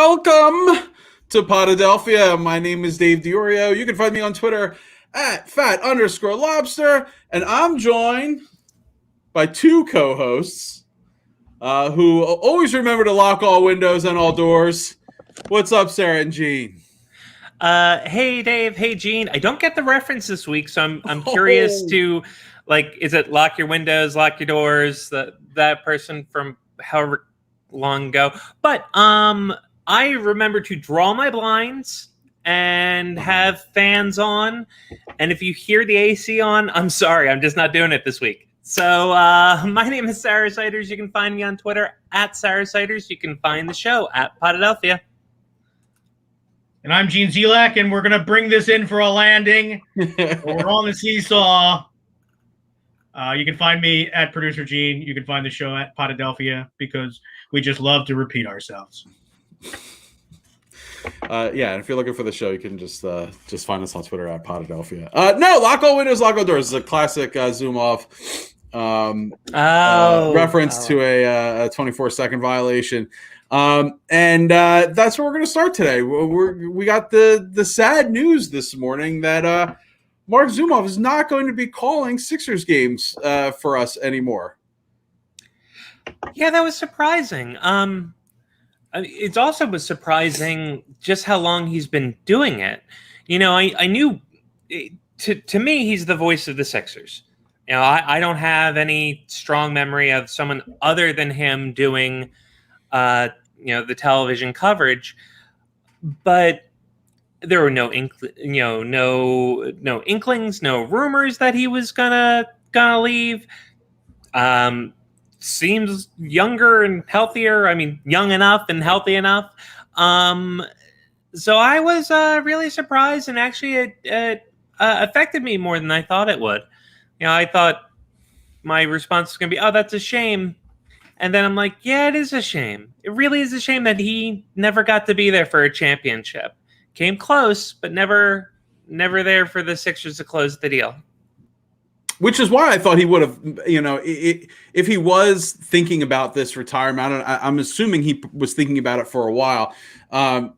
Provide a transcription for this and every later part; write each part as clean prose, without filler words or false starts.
Welcome to Podadelphia. My name is Dave Diorio. You can find me on Twitter at @fat_lobster. And I'm joined by two co-hosts who always remember to lock all windows and all doors. What's up, Sarah and Gene? Hey Dave, hey Gene. I don't get the reference this week, so I'm curious to, is it lock your windows, lock your doors, that person from however long ago? But I remember to draw my blinds and have fans on, and if you hear the AC on, I'm sorry, I'm just not doing it this week. So my name is Sarah Siders. You can find me on Twitter at Sarah Siders. You can find the show at Podadelphia. And I'm Gene Zelak, and we're going to bring this in for a landing. We're on the seesaw. You can find me at Producer Gene. You can find the show at Podadelphia because we just love to repeat ourselves. And if you're looking for the show, you can just find us on Twitter at Podadelphia. No, lock all windows, lock all doors is a classic zoom off reference to a 24-second violation. And that's where we're going to start today. We got the sad news this morning that Mark Zumov is not going to be calling Sixers games for us anymore. Yeah, that was surprising. It also was surprising just how long he's been doing it. You know, I knew to me he's the voice of the Sixers. You know, I don't have any strong memory of someone other than him doing the television coverage, but there were no inklings, no rumors that he was gonna leave. Seems younger and healthier. I mean, young enough and healthy enough. So I was really surprised, and actually it affected me more than I thought it would. You know, I thought my response was gonna be, "Oh, that's a shame." And then I'm like, yeah, it is a shame. It really is a shame that he never got to be there for a championship. Came close, but never there for the Sixers to close the deal. Which is why I thought he would have, if he was thinking about this retirement, I'm assuming he was thinking about it for a while, hang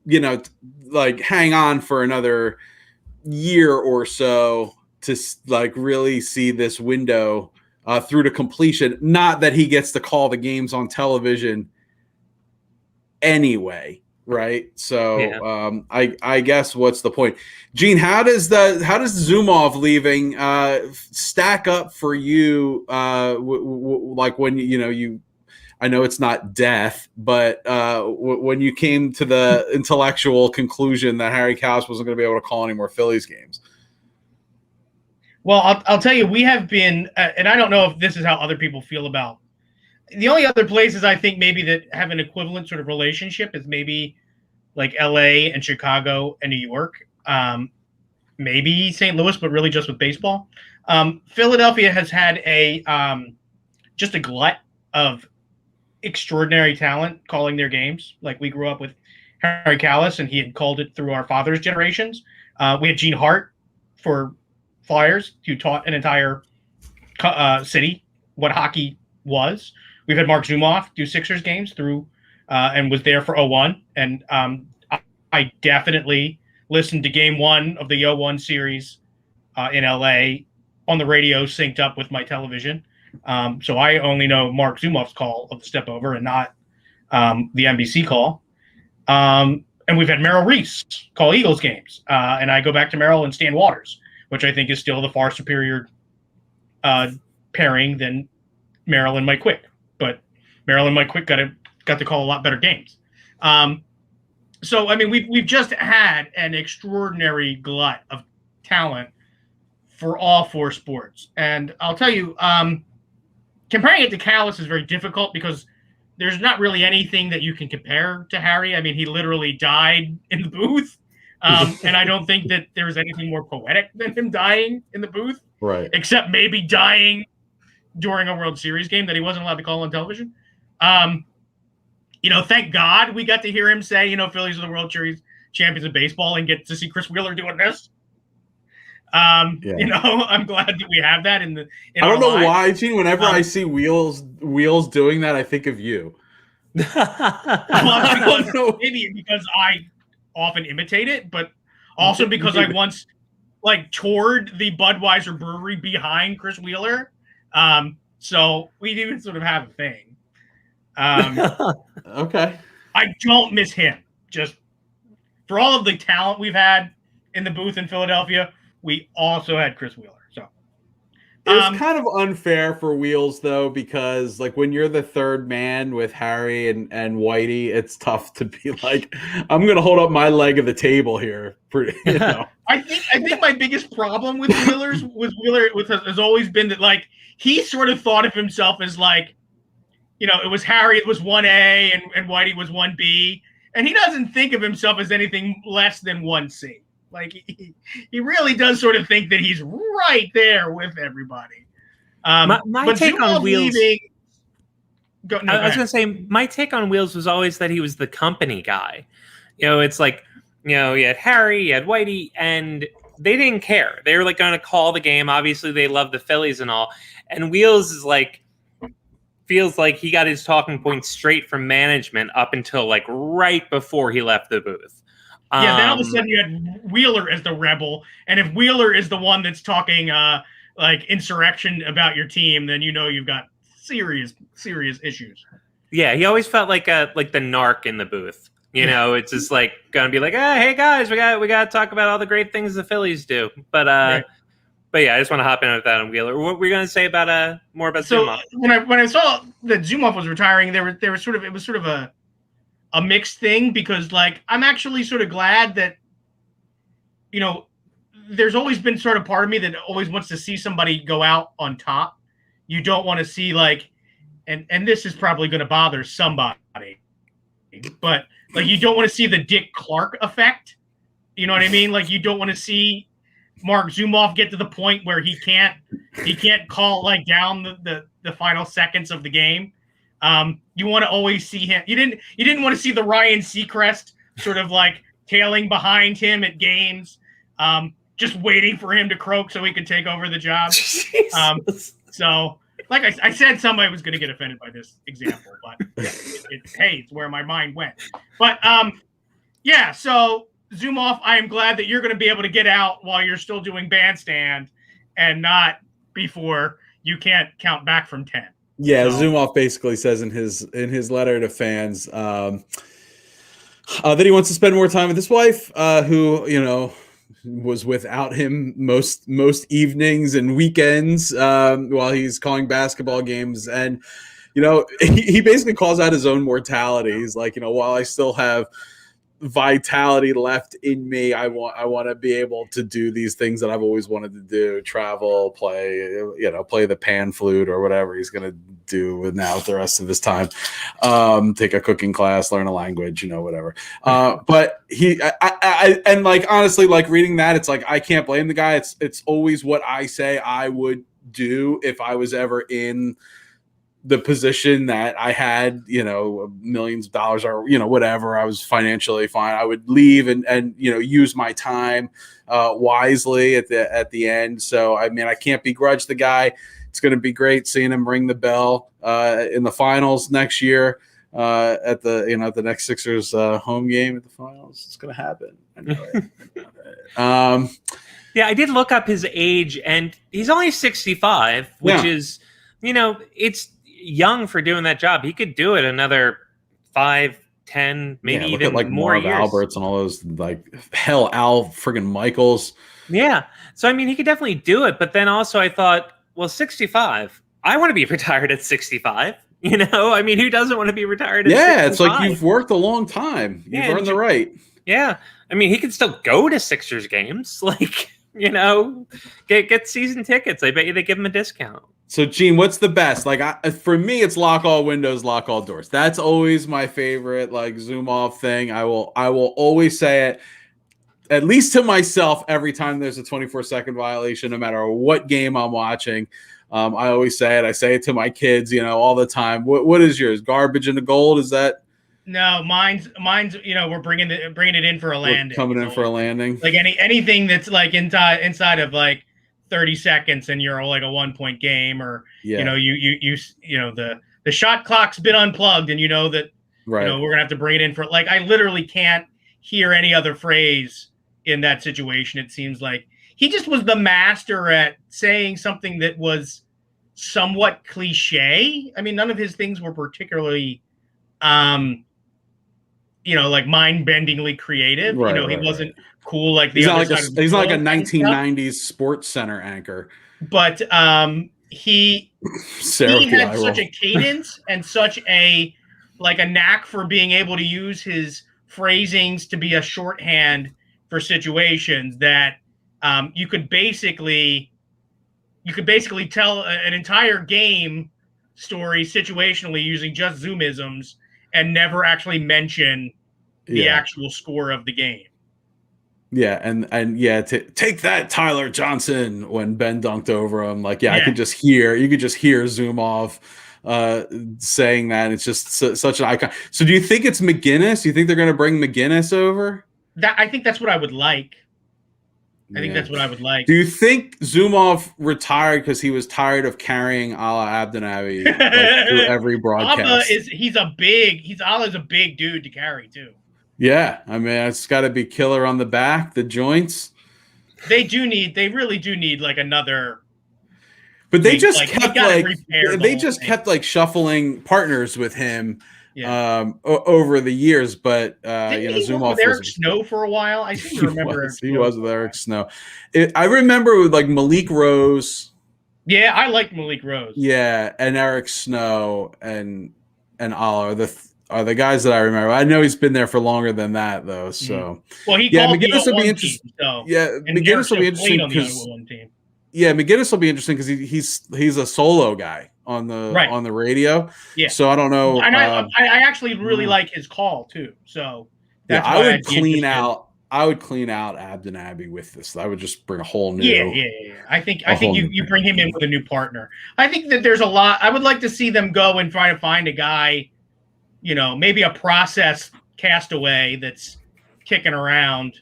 on for another year or so to really see this window through to completion. Not that he gets to call the games on television anyway, right? So yeah. I guess what's the point, Gene? How does Zumov leaving stack up for you? When you, I know it's not death, but when you came to the intellectual conclusion that Harry Kalas wasn't going to be able to call any more Phillies games. Well, I'll tell you, we have been, and I don't know if this is how other people feel about. The only other places I think maybe that have an equivalent sort of relationship is maybe like LA and Chicago and New York, maybe St. Louis, but really just with baseball. Philadelphia has had just a glut of extraordinary talent calling their games. Like, we grew up with Harry Kalas, and he had called it through our father's generations. We had Gene Hart for Flyers, who taught an entire city what hockey was. We've had Mark Zumov do Sixers games through and was there for 01. And I definitely listened to game one of the 01 series in LA on the radio, synced up with my television. So I only know Mark Zumov's call of the step over and not the NBC call. And we've had Merrill Reese call Eagles games. And I go back to Merrill and Stan Waters, which I think is still the far superior pairing than Merrill and Mike Quick. But Merrill and Mike Quick got to call a lot better games. So, I mean, we've just had an extraordinary glut of talent for all four sports. And I'll tell you, comparing it to Kalas is very difficult because there's not really anything that you can compare to Harry. I mean, he literally died in the booth. And I don't think that there's anything more poetic than him dying in the booth, right? Except maybe dying during a World Series game that he wasn't allowed to call on television. Thank God we got to hear him say, Phillies are the World Series champions of baseball, and get to see Chris Wheeler doing this. I'm glad that we have that in I don't know why, Gene. Whenever I see Wheels doing that, I think of you. Maybe because I often imitate it, but also because I once toured the Budweiser brewery behind Chris Wheeler. So we do sort of have a thing. Okay. I don't miss him. Just for all of the talent we've had in the booth in Philadelphia, we also had Chris Wheeler. So it's kind of unfair for Wheels though, because like when you're the third man with Harry and Whitey, it's tough to be like, I'm going to hold up my leg of the table here. I think my biggest problem with Wheeler has always been that like he sort of thought of himself as like, it was Harry, it was 1A and Whitey was 1B. And he doesn't think of himself as anything less than 1C. Like he really does sort of think that he's right there with everybody. My take on Wheels. I was going to say my take on Wheels was always that he was the company guy. It's like, you had Harry, you had Whitey, and they didn't care. They were like going to call the game. Obviously, they love the Phillies and all. And Wheels is like, feels like he got his talking points straight from management up until like right before he left the booth. Yeah, then all of a sudden you had Wheeler as the rebel, and if Wheeler is the one that's talking like insurrection about your team, then you've got serious issues. Yeah, he always felt like the narc in the booth. It's just like gonna be like, hey guys, we got to talk about all the great things the Phillies do. But right. But yeah, I just want to hop in with that on Wheeler. What were you gonna say about more about Zuma? When I saw that Zumov was retiring, it was sort of a mixed thing, because like I'm actually sort of glad that there's always been sort of part of me that always wants to see somebody go out on top. You don't want to see like and this is probably going to bother somebody, but like you don't want to see the Dick Clark effect. You know what I mean? Like you don't want to see Mark Zumov get to the point where he can't call like down the final seconds of the game. You want to always see him. You didn't want to see the Ryan Seacrest sort of like tailing behind him at games, just waiting for him to croak so he could take over the job. So like I said, somebody was going to get offended by this example, but it's where my mind went. But yeah, so Zumov, I am glad that you're going to be able to get out while you're still doing bandstand and not before you can't count back from 10. Yeah, so Zumov basically says in his letter to fans that he wants to spend more time with his wife, who was without him most evenings and weekends while he's calling basketball games, and he basically calls out his own mortality. He's like, while I still have vitality left in me, I want to be able to do these things that I've always wanted to do: travel, play the pan flute or whatever he's gonna do with now the rest of his time, take a cooking class, learn a language, whatever. But and like honestly, like reading that, it's like I can't blame the guy. It's always what I say I would do if I was ever in the position that I had, millions of dollars or, whatever, I was financially fine. I would leave and use my time wisely at the end. So, I mean, I can't begrudge the guy. It's going to be great seeing him ring the bell in the finals next year at the next Sixers home game at the finals. It's going to happen. Anyway. Yeah, I did look up his age, and he's only 65, which is, it's young for doing that job. He could do it another 5, 10, maybe even at, like, more Marv years. Alberts and all those, like, hell, Al friggin' Michaels. Yeah. So, I mean, he could definitely do it. But then also I thought, well, 65, I want to be retired at 65. I mean, who doesn't want to be retired at 65? It's like you've worked a long time. You've earned the right. Yeah. I mean, he could still go to Sixers games. Like, get season tickets. I bet you they give him a discount. So, Gene, what's the best? Like, for me, it's lock all windows, lock all doors. That's always my favorite, like, zoom off thing. I will always say it, at least to myself, every time there's a 24-second violation, no matter what game I'm watching. I always say it. I say it to my kids, all the time. What is yours? Garbage in the gold? Is that? No, mine's. We're bringing it in for a landing. Coming in for a landing. Like anything that's like inside of like 30 seconds and you're like a 1-point game, or the shot clock's been unplugged and that Right. We're gonna have to bring it in for like I literally can't hear any other phrase in that situation. It seems like he just was the master at saying something that was somewhat cliche. I mean, none of his things were particularly like mind-bendingly creative. Right, he right, wasn't right. cool like the He's not other like side of the he's not like a world and stuff. 1990s Sports Center anchor. But he had such a cadence and such a knack for being able to use his phrasings to be a shorthand for situations that you could basically tell an entire game story situationally using just Zoomisms and never actually mention the actual score of the game. Yeah, and take that, Tyler Johnson, when Ben dunked over him. Like, I could just hear Zumov saying that. It's just such an icon. So do you think it's McGinnis? Do you think they're going to bring McGinnis over? I think that's what I would like. I think that's what I would like. Do you think Zumov retired because he was tired of carrying Ala Abdenabi through every broadcast? Ala's a big dude to carry too. Yeah, I mean, it's got to be killer on the back, the joints. They really do need like another. But they just kept shuffling partners with him over the years. But Zumov with Eric Snow for a while. I seem to remember he was with Eric Snow. I remember with like Malik Rose. Yeah, I like Malik Rose. Yeah, and Eric Snow and Ala are the guys that I remember. I know he's been there for longer than that, though. So, McGinnis will be interesting. McGinnis will be interesting because McGinnis will be interesting because he's a solo guy on the radio. Yeah. So I don't know. And I actually really like his call too. So that's I would clean out Abdenabi with this. I would just bring a whole new. Yeah. I think you bring him in with a new partner. I think that there's a lot. I would like to see them go and try to find a guy. Maybe a process castaway that's kicking around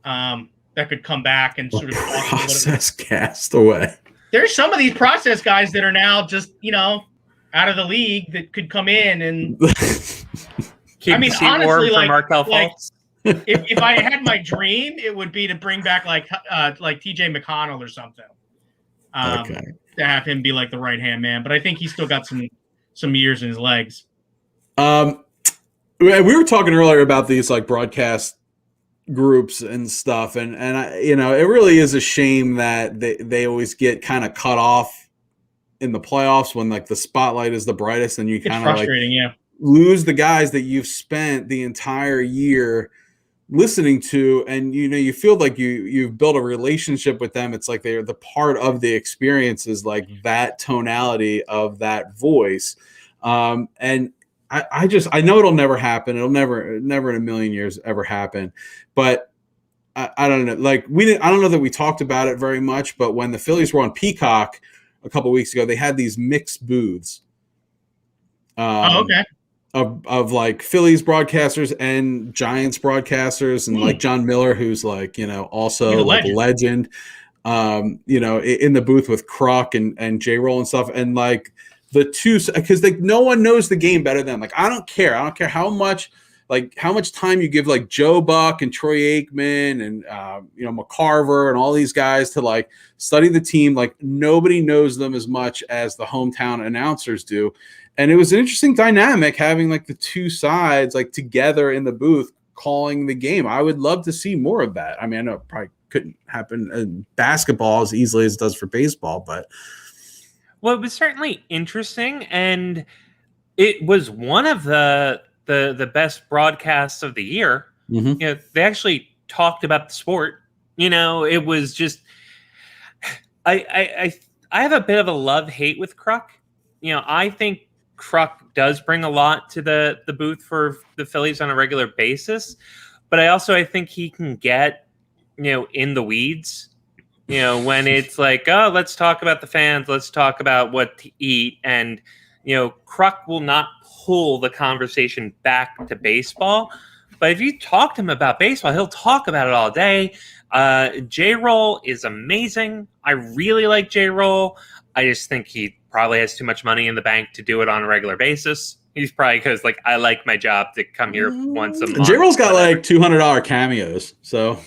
that could come back and sort of process castaway. There's some of these process guys that are now just, out of the league that could come in and honestly, if I had my dream, it would be to bring back like TJ McConnell or something. To have him be like the right-hand man, but I think he's still got some years in his legs. We were talking earlier about these like broadcast groups and stuff, and it really is a shame that they always get kind of cut off in the playoffs when like the spotlight is the brightest, and you kind of lose the guys that you've spent the entire year listening to, and you feel like you've built a relationship with them. It's like they're the part of the experience, is like that tonality of that voice, and I know it'll never happen. It'll never in a million years ever happen. But I don't know. Like I don't know that we talked about it very much. But when the Phillies were on Peacock a couple of weeks ago, they had these mixed booths. Of like Phillies broadcasters and Giants broadcasters, and like John Miller, who's like also like a legend. In the booth with Kruk and J-Roll and stuff, and like. The two, because no one knows the game better than them. Like I don't care how much time you give like Joe Buck and Troy Aikman and McCarver and all these guys to like study the team. Like nobody knows them as much as the hometown announcers do. And it was an interesting dynamic having like the two sides like together in the booth calling the game. I would love to see more of that. I mean, I know it probably couldn't happen in basketball as easily as it does for baseball, but. Well, it was certainly interesting, and it was one of the best broadcasts of the year. Mm-hmm. They actually talked about the sport. It was just I have a bit of a love-hate with Kruk. I think Kruk does bring a lot to the booth for the Phillies on a regular basis, but I think he can get in the weeds. When it's like, oh, let's talk about the fans, let's talk about what to eat. And, Kruk will not pull the conversation back to baseball. But if you talk to him about baseball, he'll talk about it all day. J-Roll is amazing. I really like J-Roll. I just think he probably has too much money in the bank to do it on a regular basis. He's probably because like I like my job to come here once a month. J-Roll's got like $200 cameos, so.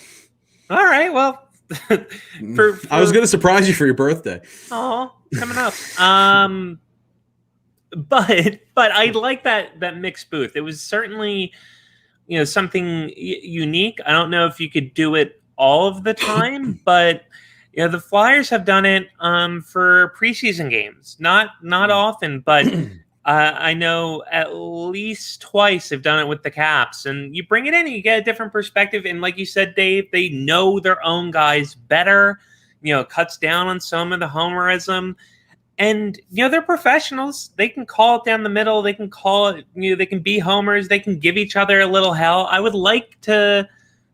All right, well, I was going to surprise you for your birthday. Oh, coming up. But I like that mixed booth. It was certainly, something unique. I don't know if you could do it all of the time, but the Flyers have done it for preseason games. Not often, but I know at least twice they've done it with the Caps. And you bring it in and you get a different perspective. And like you said, Dave, they know their own guys better. Cuts down on some of the homerism. And, they're professionals. They can call it down the middle. They can call it, they can be homers. They can give each other a little hell. I would like to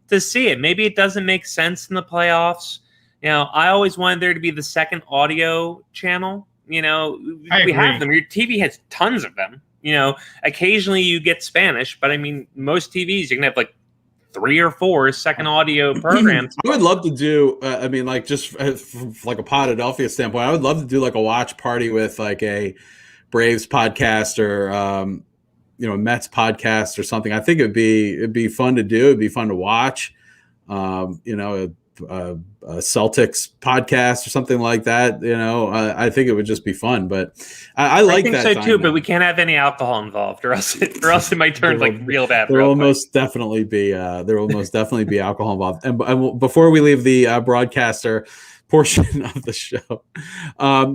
see it. Maybe it doesn't make sense in the playoffs. I always wanted there to be the second audio channel. We have them. Your TV has tons of them. Occasionally you get Spanish, but I mean, most TVs you can have like 3 or 4 second audio programs. I would love to do, just from like a Podadelphia standpoint, I would love to do like a watch party with like a Braves podcast or, a Mets podcast or something. I think it'd be fun to do. It'd be fun to watch, a Celtics podcast or something like that. I think it would just be fun, but I like that. I think so too, but we can't have any alcohol involved or else it might turn like real bad. There will most definitely be alcohol involved. And before we leave the broadcaster portion of the show,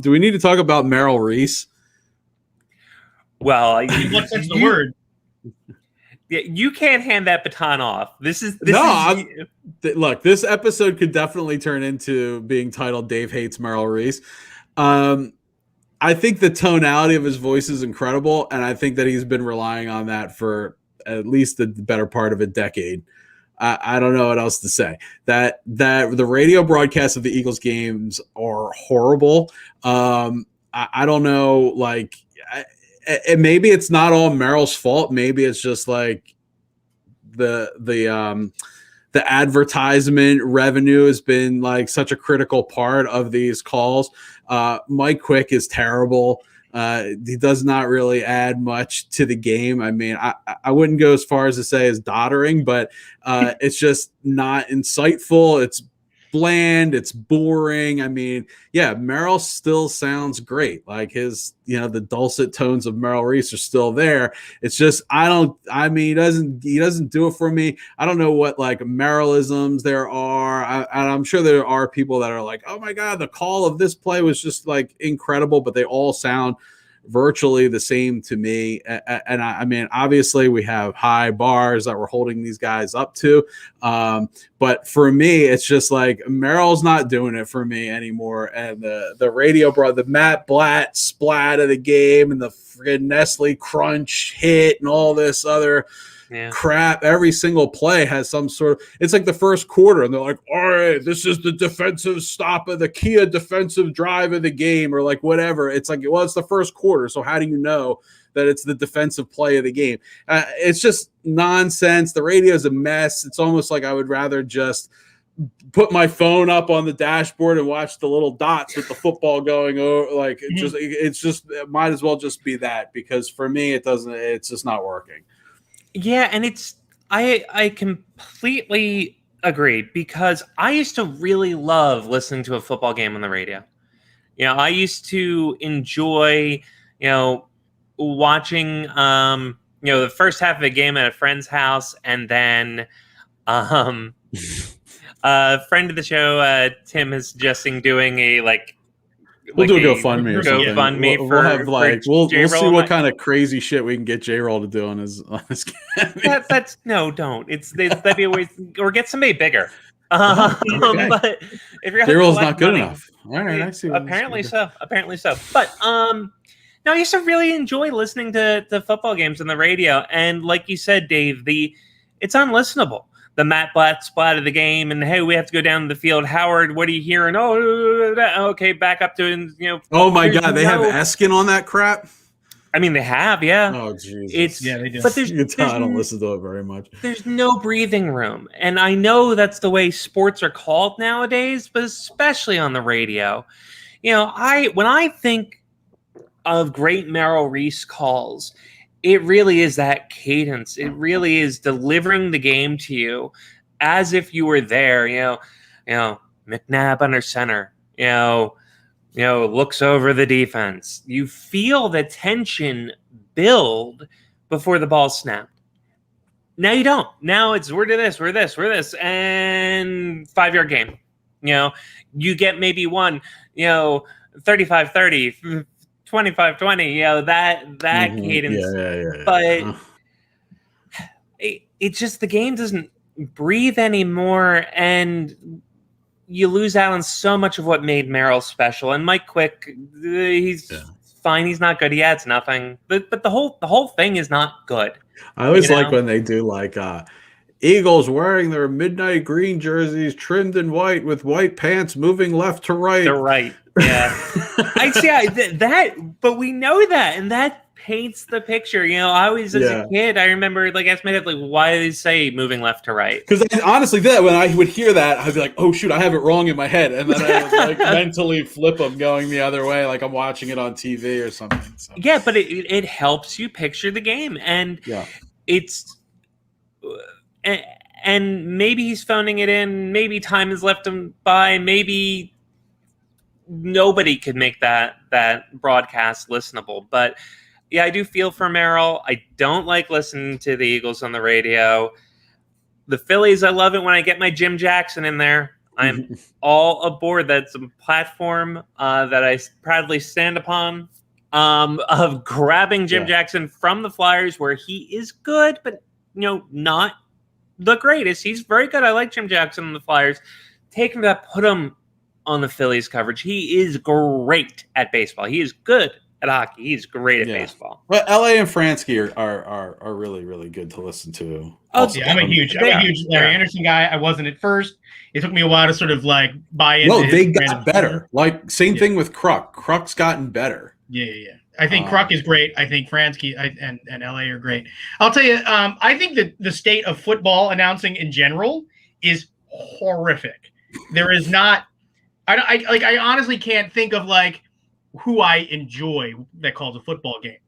do we need to talk about Merrill Reese? Well, what's the word? Yeah, you can't hand that baton off. Look, this episode could definitely turn into being titled "Dave Hates Merrill Reese." I think the tonality of his voice is incredible, and I think that he's been relying on that for at least the better part of a decade. I don't know what else to say. That the radio broadcasts of the Eagles games are horrible. I don't know, like. And maybe it's not all Merrill's fault. Maybe it's just like the advertisement revenue has been like such a critical part of these calls. Mike Quick is terrible. He does not really add much to the game. I mean, I wouldn't go as far as to say is doddering, but it's just not insightful. It's bland, it's boring. I mean, yeah, Merrill still sounds great. Like his, the dulcet tones of Merrill Reese are still there. It's just he doesn't do it for me. I don't know what like Merrillisms there are. I'm sure there are people that are like, oh my God, the call of this play was just like incredible, but they all sound virtually the same to me. And I mean, obviously we have high bars that we're holding these guys up to. But for me, it's just like Merrill's not doing it for me anymore. And the radio the Matt Blatt splat of the game and the friggin' Nestle Crunch hit and all this other crap. Every single play has some sort of, it's like the first quarter and they're like, all right, this is the defensive stop of the Kia defensive drive of the game or like whatever. It's like, well, it's the first quarter. So how do you know that it's the defensive play of the game? It's just nonsense. The radio is a mess. It's almost like I would rather just put my phone up on the dashboard and watch the little dots with the football going over. Like it might as well just be that, because for me, it's just not working. Yeah, and I completely agree, because I used to really love listening to a football game on the radio. I used to enjoy, watching, the first half of a game at a friend's house, and then a friend of the show, Tim, is suggesting doing a We'll do a GoFundMe or something. We'll have we'll see what kind of crazy shit we can get J-Roll to do on his don't. That'd be a way, or get somebody bigger. But if you're J-Roll's not good enough. All right, I see. Apparently so. But no, I used to really enjoy listening to football games on the radio, and like you said, Dave, it's unlistenable. The Matt Blatt splat of the game, and hey, we have to go down to the field. Howard, what are you hearing? Oh, okay, back up to Oh my God, they have Eskin on that crap. I mean, they have, yeah. Oh Jesus, they do. But I don't listen to it very much. There's no breathing room, and I know that's the way sports are called nowadays, but especially on the radio. When I think of great Merrill Reese calls, it really is that cadence. It really is delivering the game to you as if you were there. You know, McNabb under center. Looks over the defense. You feel the tension build before the ball snapped. Now you don't. Now it's we're this, and 5-yard game. You get maybe one, 35-30, 25-20, that cadence. Yeah. But it's just the game doesn't breathe anymore, and you lose out on so much of what made Merrill special. And Mike Quick, he's fine. He's not good. He adds nothing. But the whole thing is not good. I always like when they do Eagles wearing their midnight green jerseys trimmed in white with white pants moving left to right. To right. Yeah. I see that, but we know that, and that paints the picture. I always, as a kid, I remember ask my dad, why do they say moving left to right? Because honestly, when I would hear that, I'd be like, oh shoot, I have it wrong in my head, and then I would mentally flip them going the other way, like I'm watching it on TV or something. So. Yeah, but it helps you picture the game, and it's. And maybe he's phoning it in. Maybe time has left him by. Maybe nobody could make that broadcast listenable. But yeah, I do feel for Merrill. I don't like listening to the Eagles on the radio. The Phillies, I love it when I get my Jim Jackson in there. I'm all aboard. That's a platform that I proudly stand upon, of grabbing Jim Jackson from the Flyers, where he is good, but not the greatest. He's very good. I like Jim Jackson on the Flyers. Take him to put him on the Phillies coverage. He is great at baseball. He is good at hockey. He's great at baseball. Well, LA and Fransky are really, really good to listen to. Oh, yeah, I'm a huge Larry Anderson guy. I wasn't at first. It took me a while to sort of buy into. No, they got better. Same thing with Kruk. Kruk's gotten better. Yeah. I think Kruk is great. I think Fransky and LA are great. I'll tell you, I think that the state of football announcing in general is horrific. There is not. I honestly can't think of who I enjoy that calls a football game.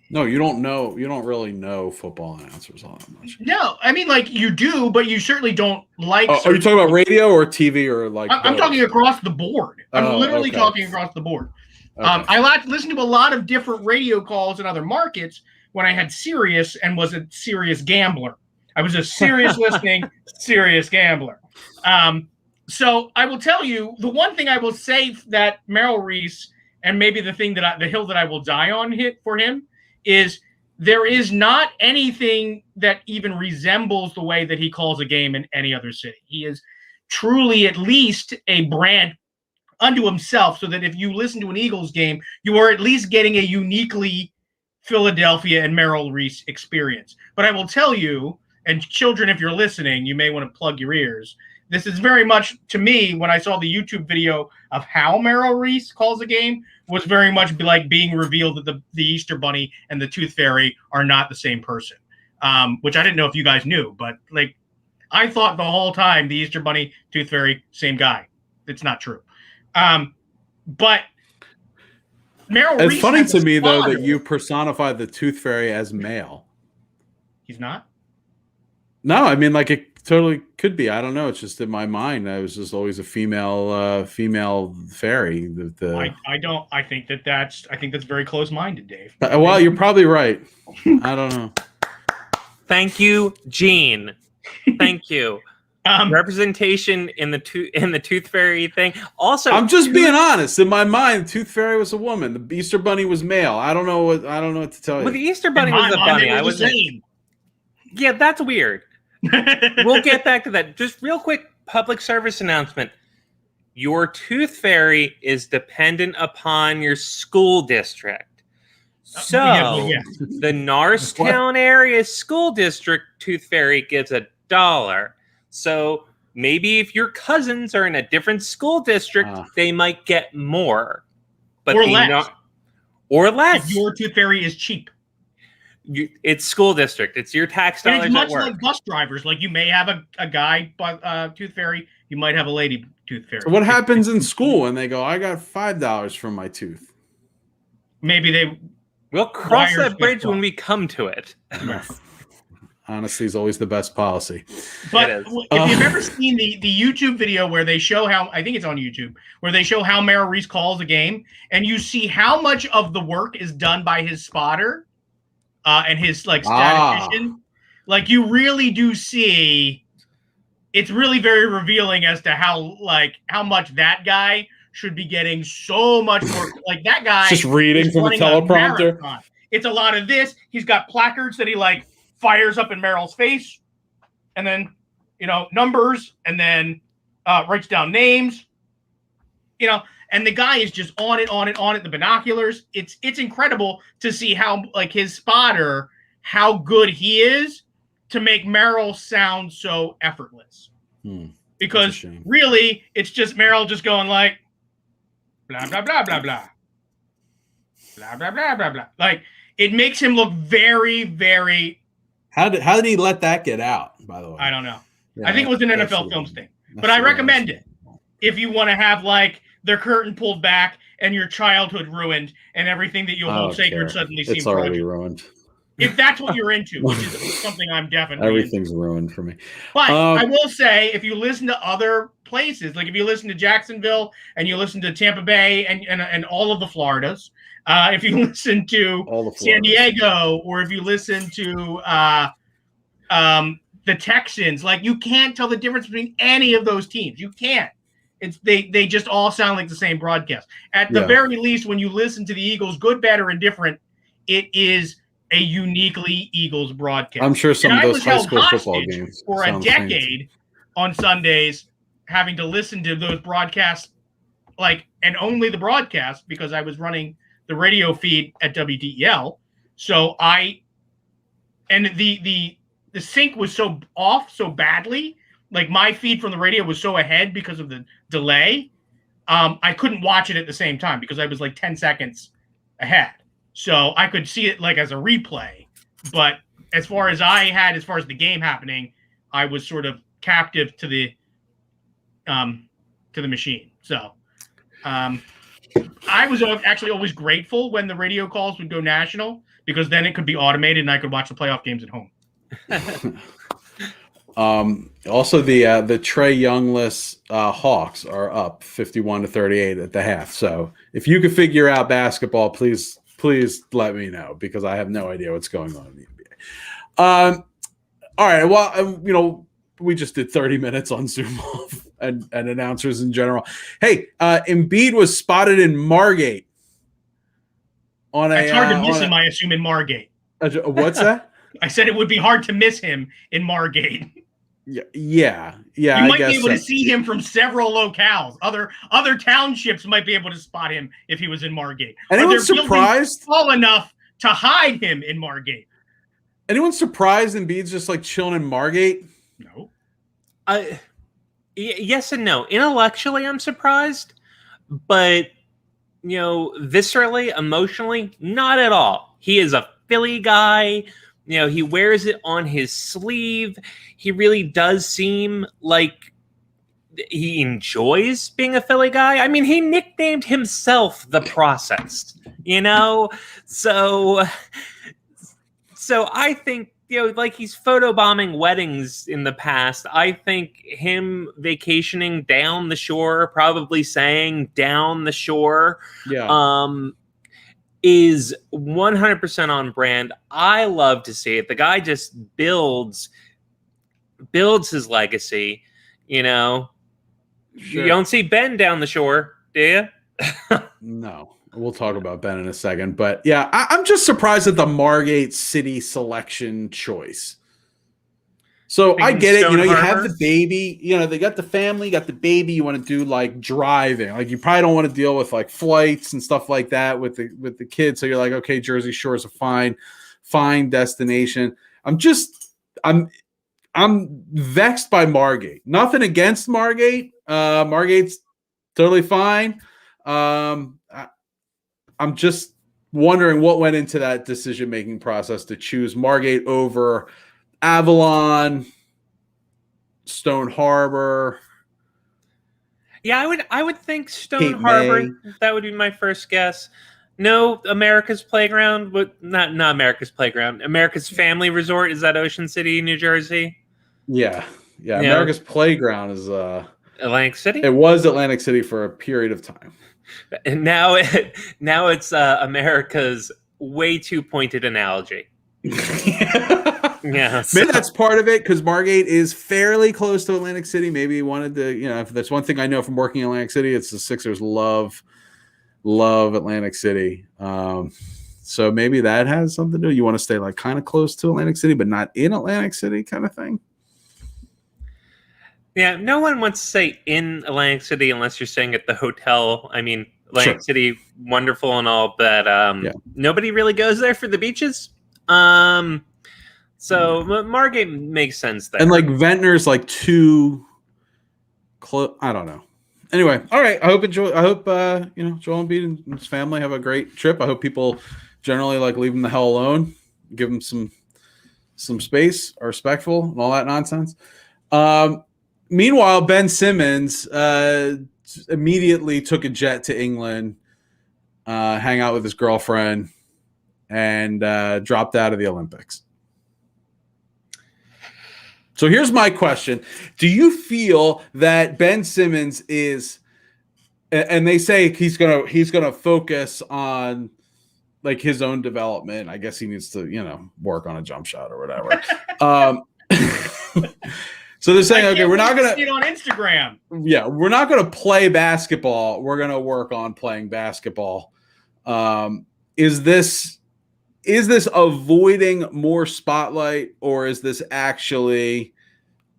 No, you don't know. You don't really know football announcers all that much. No, I mean you do, but you certainly don't like. Are you talking about radio or TV or I'm talking across the board. I'm literally talking across the board. Okay. I listened to a lot of different radio calls in other markets when I had Sirius and was a serious gambler. I was a serious listening, serious gambler. So I will tell you, the one thing I will say that Merrill Reese, and maybe the hill that I will die on for him, is there is not anything that even resembles the way that he calls a game in any other city. He is truly at least a brand unto himself, so that if you listen to an Eagles game, you are at least getting a uniquely Philadelphia and Merrill Reese experience. But I will tell you, and children, if you're listening, you may want to plug your ears. This is very much, to me, when I saw the YouTube video of how Merrill Reese calls a game, was very much like being revealed that the Easter Bunny and the Tooth Fairy are not the same person, which I didn't know if you guys knew. But I thought the whole time the Easter Bunny, Tooth Fairy, same guy. It's not true. But Merrill Reese. It's funny to me, though, that you personify the Tooth Fairy as male. He's not? No, I mean, it totally could be. I don't know. It's just in my mind. I was just always a female fairy. I think that's very close-minded, Dave. Well, you're probably right. I don't know. Thank you, Gene. Thank you. Representation in the Tooth Fairy thing. Also, I'm just being honest. In my mind, the Tooth Fairy was a woman. The Easter Bunny was male. I don't know what to tell you. Well, the Easter Bunny was a bunny. I was saying. Yeah, that's weird. We'll get back to that. Just real quick, public service announcement. Your Tooth Fairy is dependent upon your school district. So the Norristown area school district Tooth Fairy gets $1. So maybe if your cousins are in a different school district, they might get more. But or less. Or less. If your Tooth Fairy is cheap. It's school district. It's your tax dollars it's much at work. Like bus drivers. You may have a guy Tooth Fairy. You might have a lady Tooth Fairy. So what happens in school when they go, I got $5 from my tooth? Maybe We'll cross Wires that bridge with when we come to it. Honesty is always the best policy. But if you've ever seen the YouTube video where they show how, I think it's on YouTube, where they show how Merrill Reese calls a game, and you see how much of the work is done by his spotter and his statistician, you really do see. It's really very revealing as to how much that guy should be getting so much more. That guy just reading from a teleprompter. It's a lot of this. He's got placards that he fires up in Merrill's face, and then numbers, and then writes down names. And the guy is just on it. The binoculars. It's incredible to see how his spotter, how good he is to make Merrill sound so effortless. Because really, it's just Merrill just going blah blah blah blah blah blah blah blah blah blah. It makes him look very, very. How did he let that get out? By the way, I don't know. Yeah, I think it was an NFL Films thing, but I recommend it if you want to have their curtain pulled back and your childhood ruined and everything that you hold sacred suddenly seems already ruined. If that's what you're into, which is something I'm definitely everything's into. Ruined for me. But I will say, if you listen to other places, if you listen to Jacksonville and you listen to Tampa Bay and all of the Floridas, if you listen to San Diego, or if you listen to the Texans, you can't tell the difference between any of those teams. You can't. They just all sound like the same broadcast. At the very least, when you listen to the Eagles, good, bad, or indifferent, it is a uniquely Eagles broadcast. I'm sure some of those high school football games for a decade on Sundays, having to listen to those broadcasts, and only the broadcast, because I was running the radio feed at WDEL. So the sync was so off so badly. My feed from the radio was so ahead because of the delay. I couldn't watch it at the same time because I was 10 seconds ahead. So I could see it as a replay, but as far as the game happening, I was sort of captive to the machine. So I was actually always grateful when the radio calls would go national, because then it could be automated and I could watch the playoff games at home. Also, the Trey Youngless Hawks are up 51-38 at the half. So if you could figure out basketball, please let me know, because I have no idea what's going on in the NBA. All right. Well, we just did 30 minutes on Zoom off and announcers in general. Hey, Embiid was spotted in Margate. It's hard to miss him, I assume, in Margate. What's that? I said it would be hard to miss him in Margate. Yeah. You might be able to see him from several locales. Other townships might be able to spot him if he was in Margate. Anyone surprised? Tall enough to hide him in Margate. Anyone surprised Embiid's just chilling in Margate? No. Yes and no. Intellectually, I'm surprised, but viscerally, emotionally, not at all. He is a Philly guy. He wears it on his sleeve. He really does seem like he enjoys being a Philly guy. I mean, he nicknamed himself the Processed, So I think, he's photobombing weddings in the past. I think him vacationing down the shore, probably saying down the shore, is 100% on brand. I love to see it. The guy just builds his legacy, Sure. You don't see Ben down the shore, do you? No. We'll talk about Ben in a second. But yeah, I'm just surprised at the Margate city selection choice. So I get it. You have the baby, they got the family, got the baby. You want to do driving. You probably don't want to deal with flights and stuff like that with the kids. So you're okay, Jersey Shore is a fine destination. I'm vexed by Margate. Nothing against Margate. Margate's totally fine. I'm just wondering what went into that decision-making process to choose Margate over Avalon, Stone Harbor. Yeah, I would think Stone Cape Harbor. May. That would be my first guess. No, America's Playground, but not America's Playground. America's Family Resort, is that Ocean City, New Jersey? Yeah. America's Playground is Atlantic City. It was Atlantic City for a period of time, and now it's America's way too pointed analogy. Yeah, maybe that's part of it because Margate is fairly close to Atlantic City. Maybe he wanted to, if that's one thing I know from working in Atlantic City, it's the Sixers love Atlantic City. So maybe that has something to do. You want to stay like kind of close to Atlantic City, but not in Atlantic City, kind of thing. Yeah, no one wants to say in Atlantic City unless you're staying at the hotel. I mean, Atlantic City, wonderful and all, but nobody really goes there for the beaches. So Margate makes sense there. And like Ventnor's like too close. I don't know. Anyway, all right. I hope Joel Embiid and his family have a great trip. I hope people generally like leave him the hell alone, give him some space, are respectful, and all that nonsense. Meanwhile, Ben Simmons immediately took a jet to England, hang out with his girlfriend, and dropped out of the Olympics. So here's my question. Do you feel that Ben Simmons is, and they say he's gonna focus on like his own development. I guess he needs to, work on a jump shot or whatever. So they're saying, okay, we're not going to see it on Instagram. Yeah, we're not going to play basketball. We're going to work on playing basketball. Is this avoiding more spotlight, or is this actually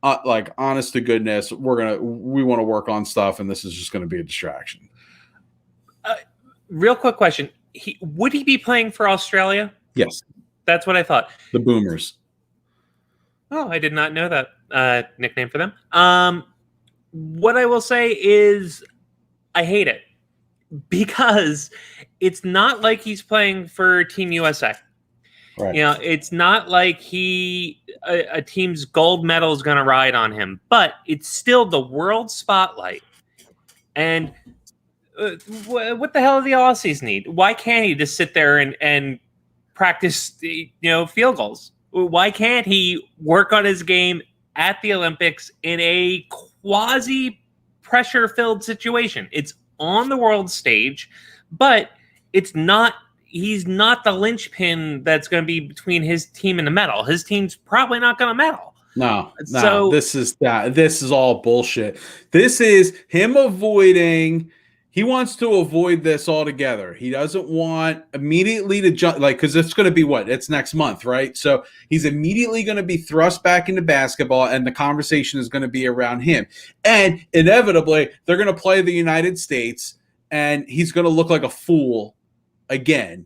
like honest to goodness? We want to work on stuff, and this is just going to be a distraction. Real quick question: would he be playing for Australia? Yes, that's what I thought. The Boomers. Oh, I did not know that nickname for them. What I will say is I hate it because it's not like he's playing for Team USA. Right. It's not like a team's gold medal is going to ride on him, but it's still the world spotlight. And what the hell do the Aussies need? Why can't he just sit there and practice, field goals? Why can't he work on his game at the Olympics in a quasi pressure-filled situation? It's on the world stage, but he's not the linchpin that's going to be between his team and the medal. His team's probably not going to medal. No. So this is all bullshit. This is him avoiding. He wants to avoid this altogether. He doesn't want immediately to jump, because it's going to be it's next month, right? So he's immediately going to be thrust back into basketball, and the conversation is going to be around him. And inevitably, they're going to play the United States, and he's going to look like a fool again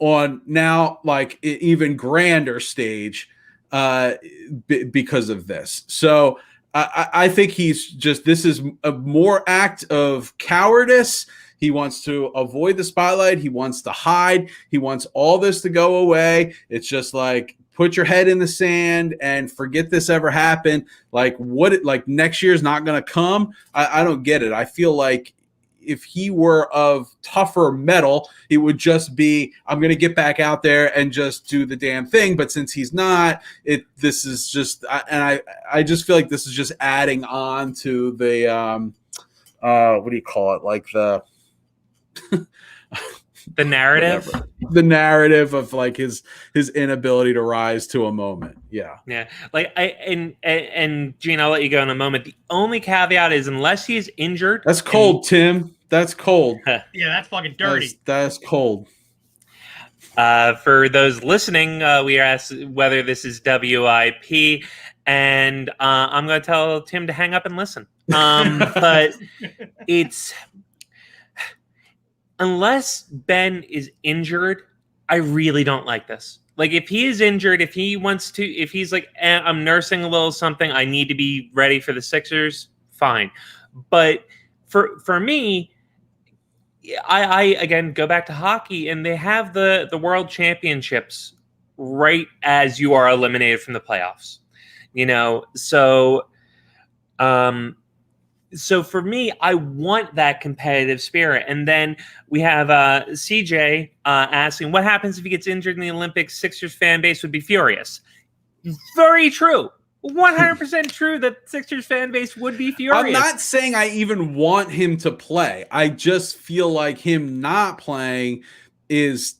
on now like even grander stage because of this. So I think this is a more act of cowardice. He wants to avoid the spotlight. He wants to hide. He wants all this to go away. It's just like, put your head in the sand and forget this ever happened. Like next year's not going to come. I don't get it. I feel like if he were of tougher metal, it would just be, I'm going to get back out there and just do the damn thing. But since he's not, this is just, and I just feel like this is just adding on to the, what do you call it? Like the narrative, the narrative of like his inability to rise to a moment. Yeah. Yeah. Like and Gene, I'll let you go in a moment. The only caveat is unless he's injured. That's cold, Tim. That's cold. Yeah, that's fucking dirty. That's cold. For those listening, we asked whether this is WIP, and I'm going to tell Tim to hang up and listen. But it's unless Ben is injured, I really don't like this. Like if he is injured, if he's like, I'm nursing a little something, I need to be ready for the Sixers, fine. But for me, I again go back to hockey, and they have the World Championships right as you are eliminated from the playoffs. So So for me, I want that competitive spirit. And then we have CJ asking, what happens if he gets injured in the Olympics? Sixers fan base would be furious. Very true. 100% true that Sixers fan base would be furious. I'm not saying I even want him to play. I just feel like him not playing is...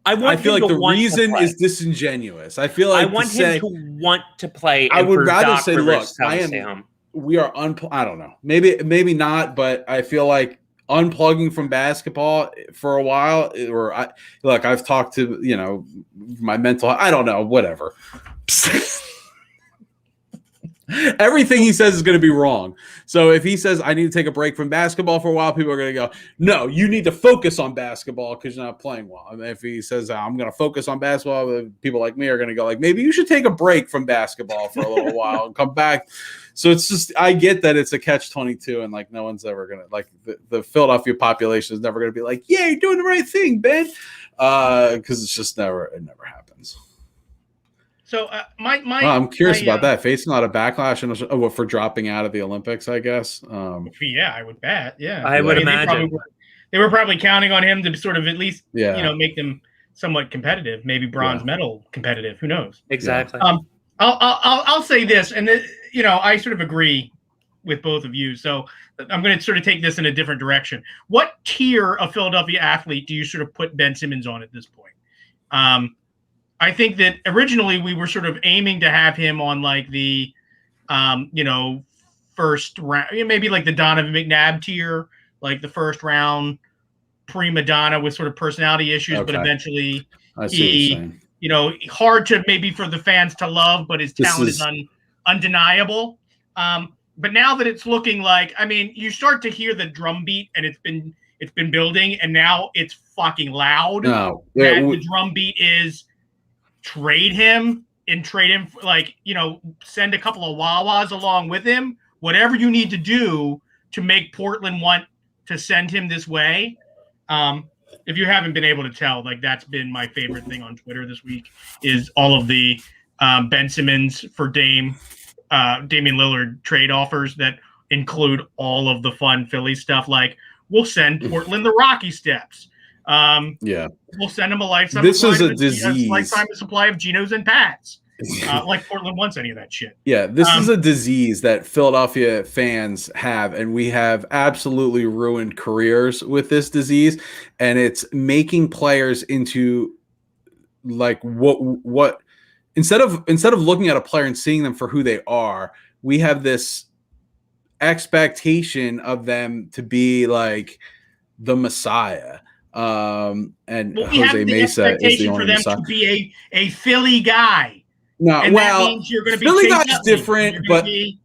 I feel like the reason is disingenuous. I feel like I want him to want to play. I would rather say, look, we are I don't know. Maybe not, but I feel like unplugging from basketball for a while, I've talked to, my mental, I don't know, whatever. Everything he says is going to be wrong. So if he says, I need to take a break from basketball for a while, people are going to go, no, you need to focus on basketball because you're not playing well. And if he says, I'm going to focus on basketball, people like me are going to go like, maybe you should take a break from basketball for a little while and come back. So it's just, I get that it's a catch-22 and like no one's ever going to, like the Philadelphia population is never going to be like, yeah, you're doing the right thing, Ben. Because it's just it never happens. So I'm curious about that. Facing a lot of backlash for dropping out of the Olympics, I guess. Yeah, I would bet. Yeah, I would imagine they were probably counting on him to sort of at least make them somewhat competitive, maybe bronze medal competitive. Who knows? Exactly. I'll say this, and I sort of agree with both of you. So I'm going to sort of take this in a different direction. What tier of Philadelphia athlete do you sort of put Ben Simmons on at this point? I think that originally we were sort of aiming to have him on like the, first round, maybe like the Donovan McNabb tier, like the first round prima donna with sort of personality issues, but eventually hard to maybe for the fans to love, but his talent is undeniable. But now that it's looking like, you start to hear the drum beat and it's been building and now it's fucking loud. The drum beat is trade him send a couple of Wawas along with him, whatever you need to do to make Portland want to send him this way. If you haven't been able to tell, like that's been my favorite thing on Twitter this week is all of the Ben Simmons for Damian Lillard trade offers that include all of the fun Philly stuff. Like we'll send Portland the Rocky Steps. We'll send him a lifetime. This is a disease. Lifetime supply of Genos and Pats. Like Portland wants any of that shit. Yeah, this is a disease that Philadelphia fans have, and we have absolutely ruined careers with this disease. And it's making players into like what instead of looking at a player and seeing them for who they are, we have this expectation of them to be like the Messiah. And Jose Mesa is the only for them Messiah. to be a Philly guy. No, and well, that means you're going to be Philly guy's different, but the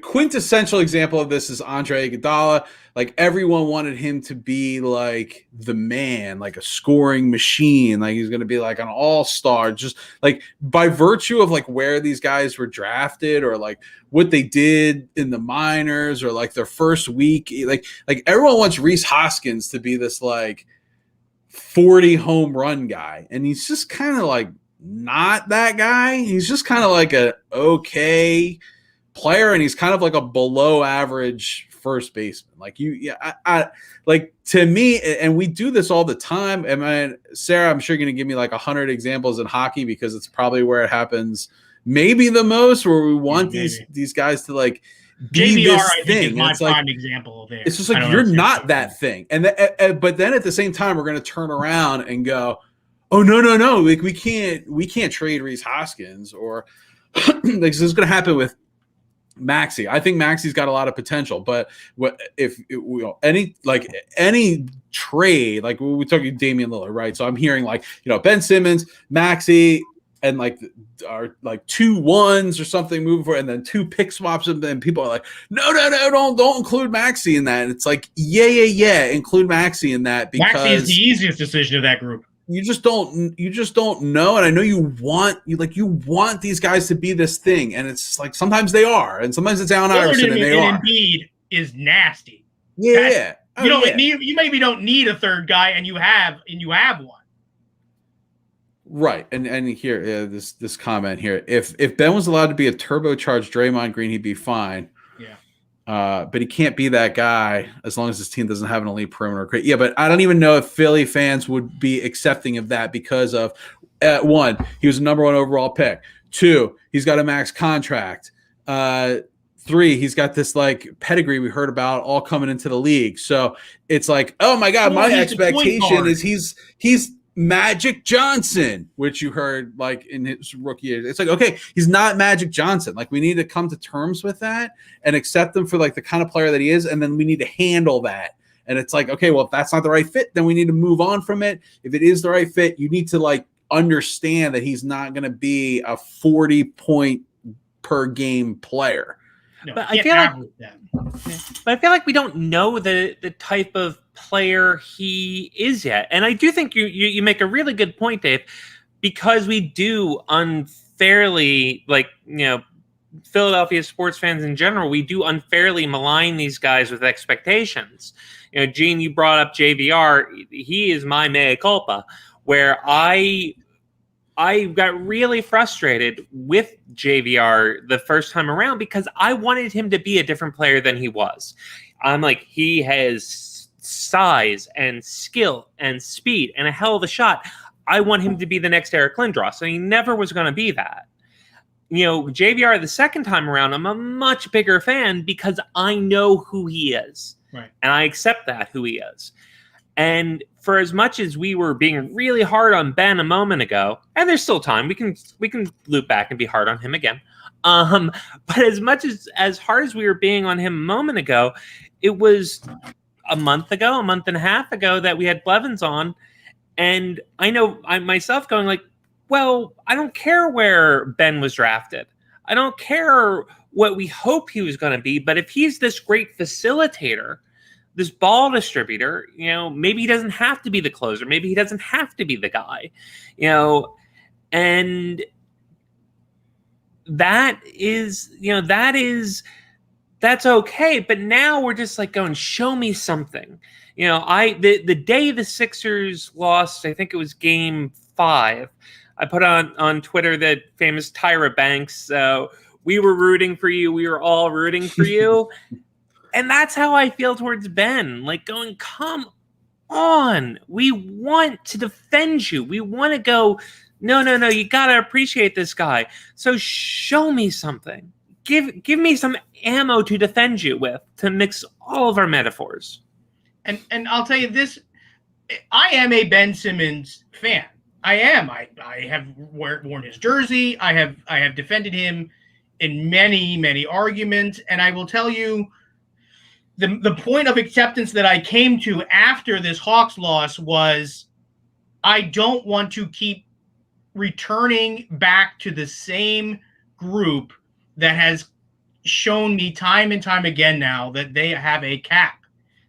quintessential example of this is Andre Iguodala. Like everyone wanted him to be like the man, like a scoring machine, like he's going to be like an all-star, just like by virtue of like where these guys were drafted or like what they did in the minors or like their first week. Like everyone wants Reese Hoskins to be this like 40 home run guy, and he's just kind of like not that guy. He's just kind of like a okay player, and he's kind of like a below average first baseman. Like I like to me, and we do this all the time. And Sarah, I'm sure you're going to give me like 100 examples in hockey because it's probably where it happens maybe the most, where we want these guys to like be JVR, this I thing. think, is my it's prime like, example there. It's just like you're not that thing. And but then at the same time, we're going to turn around and go, oh no, like we can't trade Reese Hoskins or like this is going to happen with Maxey. I think Maxey's got a lot of potential, but any trade, like we're talking Damian Lillard, right? So I'm hearing like Ben Simmons, Maxey, and like are like 2 1s or something moving forward, and then 2 pick swaps, and then people are like, no, don't include Maxey in that. And it's like, yeah, include Maxey in that because Maxey is the easiest decision of that group. You just don't know, and I know you want these guys to be this thing, and it's like sometimes they are, and sometimes it's Allen Iverson, and they are. Embiid is nasty. Yeah, you maybe don't need a third guy, and you have one. Right, and here this comment here: if Ben was allowed to be a turbocharged Draymond Green, he'd be fine. Yeah, But he can't be that guy as long as his team doesn't have an elite perimeter. Yeah, but I don't even know if Philly fans would be accepting of that because of, one, he was a number 1 overall pick. 2, he's got a max contract. 3, he's got this like pedigree we heard about all coming into the league. So it's like, oh my God, my expectation is he's Magic Johnson, which you heard like in his rookie year. It's like, okay, he's not Magic Johnson. Like we need to come to terms with that and accept him for like the kind of player that he is. And then we need to handle that. And it's like, okay, well, if that's not the right fit, then we need to move on from it. If it is the right fit, you need to like understand that he's not going to be a 40-point per game player. No, but I feel like we don't know the type of player he is yet. And I do think you make a really good point, Dave, because we do unfairly, like, Philadelphia sports fans in general, we do unfairly malign these guys with expectations. Gene, you brought up JVR. He is my mea culpa, where I got really frustrated with JVR the first time around because I wanted him to be a different player than he was. I'm like, he has size and skill and speed and a hell of a shot. I want him to be the next Eric Lindros, and he never was going to be that. JVR the second time around, I'm a much bigger fan because I know who he is. Right. And I accept that, who he is. And for as much as we were being really hard on Ben a moment ago, and there's still time, we can loop back and be hard on him again. But as much as hard as we were being on him a moment ago, it was a month and a half ago that we had Blevins on, and I know I myself going like, well, I don't care where Ben was drafted. I don't care what we hope he was going to be, but if he's this great facilitator, this ball distributor, maybe he doesn't have to be the closer. Maybe he doesn't have to be the guy, and that's okay. But now we're just like going, show me something. The day the Sixers lost, I think it was game 5, I put on Twitter that famous Tyra Banks, we were rooting for you. We were all rooting for you. And that's how I feel towards Ben, like going, come on. We want to defend you. We want to go, no, you got to appreciate this guy. So show me something. Give me some ammo to defend you with, to mix all of our metaphors. And I'll tell you this, I am a Ben Simmons fan. I am. I have worn his jersey. I have defended him in many, many arguments. And I will tell you, the point of acceptance that I came to after this Hawks loss was I don't want to keep returning back to the same group that has shown me time and time again now that they have a cap,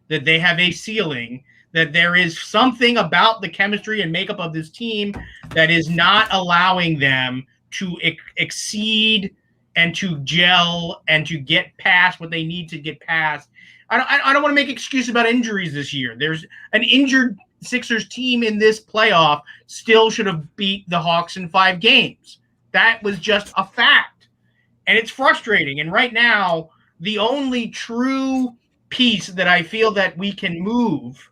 that they have a ceiling, that there is something about the chemistry and makeup of this team that is not allowing them to exceed and to gel and to get past what they need to get past. I don't want to make excuses about injuries this year. There's an injured Sixers team in this playoff still should have beat the Hawks in 5 games. That was just a fact. And it's frustrating. And right now, the only true piece that I feel that we can move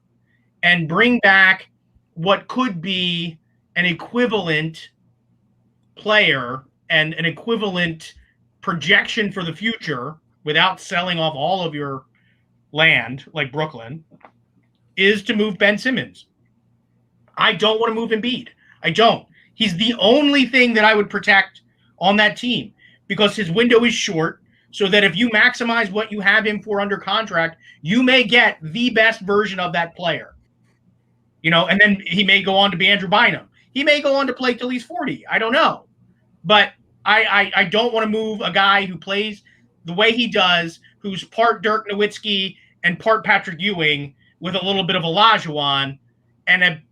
and bring back what could be an equivalent player and an equivalent projection for the future without selling off all of your land like Brooklyn is to move Ben Simmons. I don't want to move Embiid. I don't. He's the only thing that I would protect on that team because his window is short, so that if you maximize what you have him for under contract, you may get the best version of that player. And then he may go on to be Andrew Bynum. He may go on to play till he's 40. I don't know. But I don't want to move a guy who plays the way he does, who's part Dirk Nowitzki and part Patrick Ewing with a little bit of Olajuwon and an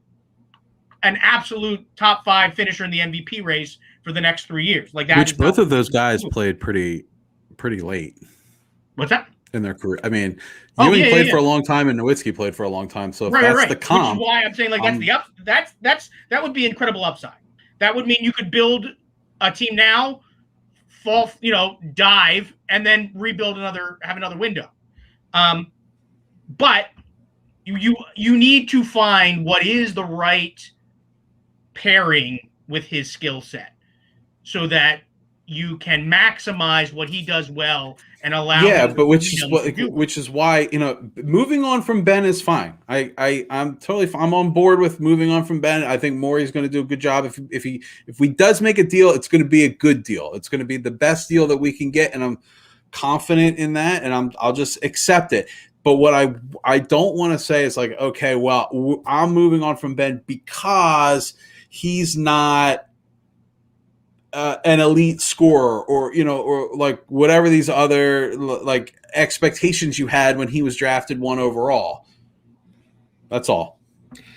absolute top 5 finisher in the MVP race for the next 3 years. Like that. Which both of those guys played pretty late. What's that? In their career. I mean, Ewing played for a long time and Nowitzki played for a long time. So if that's the comp. Which is why I'm saying that would be incredible upside. That would mean you could build a team now fall, dive, and then rebuild have another window. But you need to find what is the right pairing with his skill set so that you can maximize what he does well and allow him but which is why moving on from Ben is fine. I'm totally fine. I'm on board with moving on from Ben. I think Morey's going to do a good job. If he does make a deal, it's going to be a good deal. It's going to be the best deal that we can get, and I'm confident in that, and I'll just accept it. But what I don't want to say is like, okay, well, I'm moving on from Ben because he's not an elite scorer, or like whatever these other like expectations you had when he was drafted 1 overall. That's all.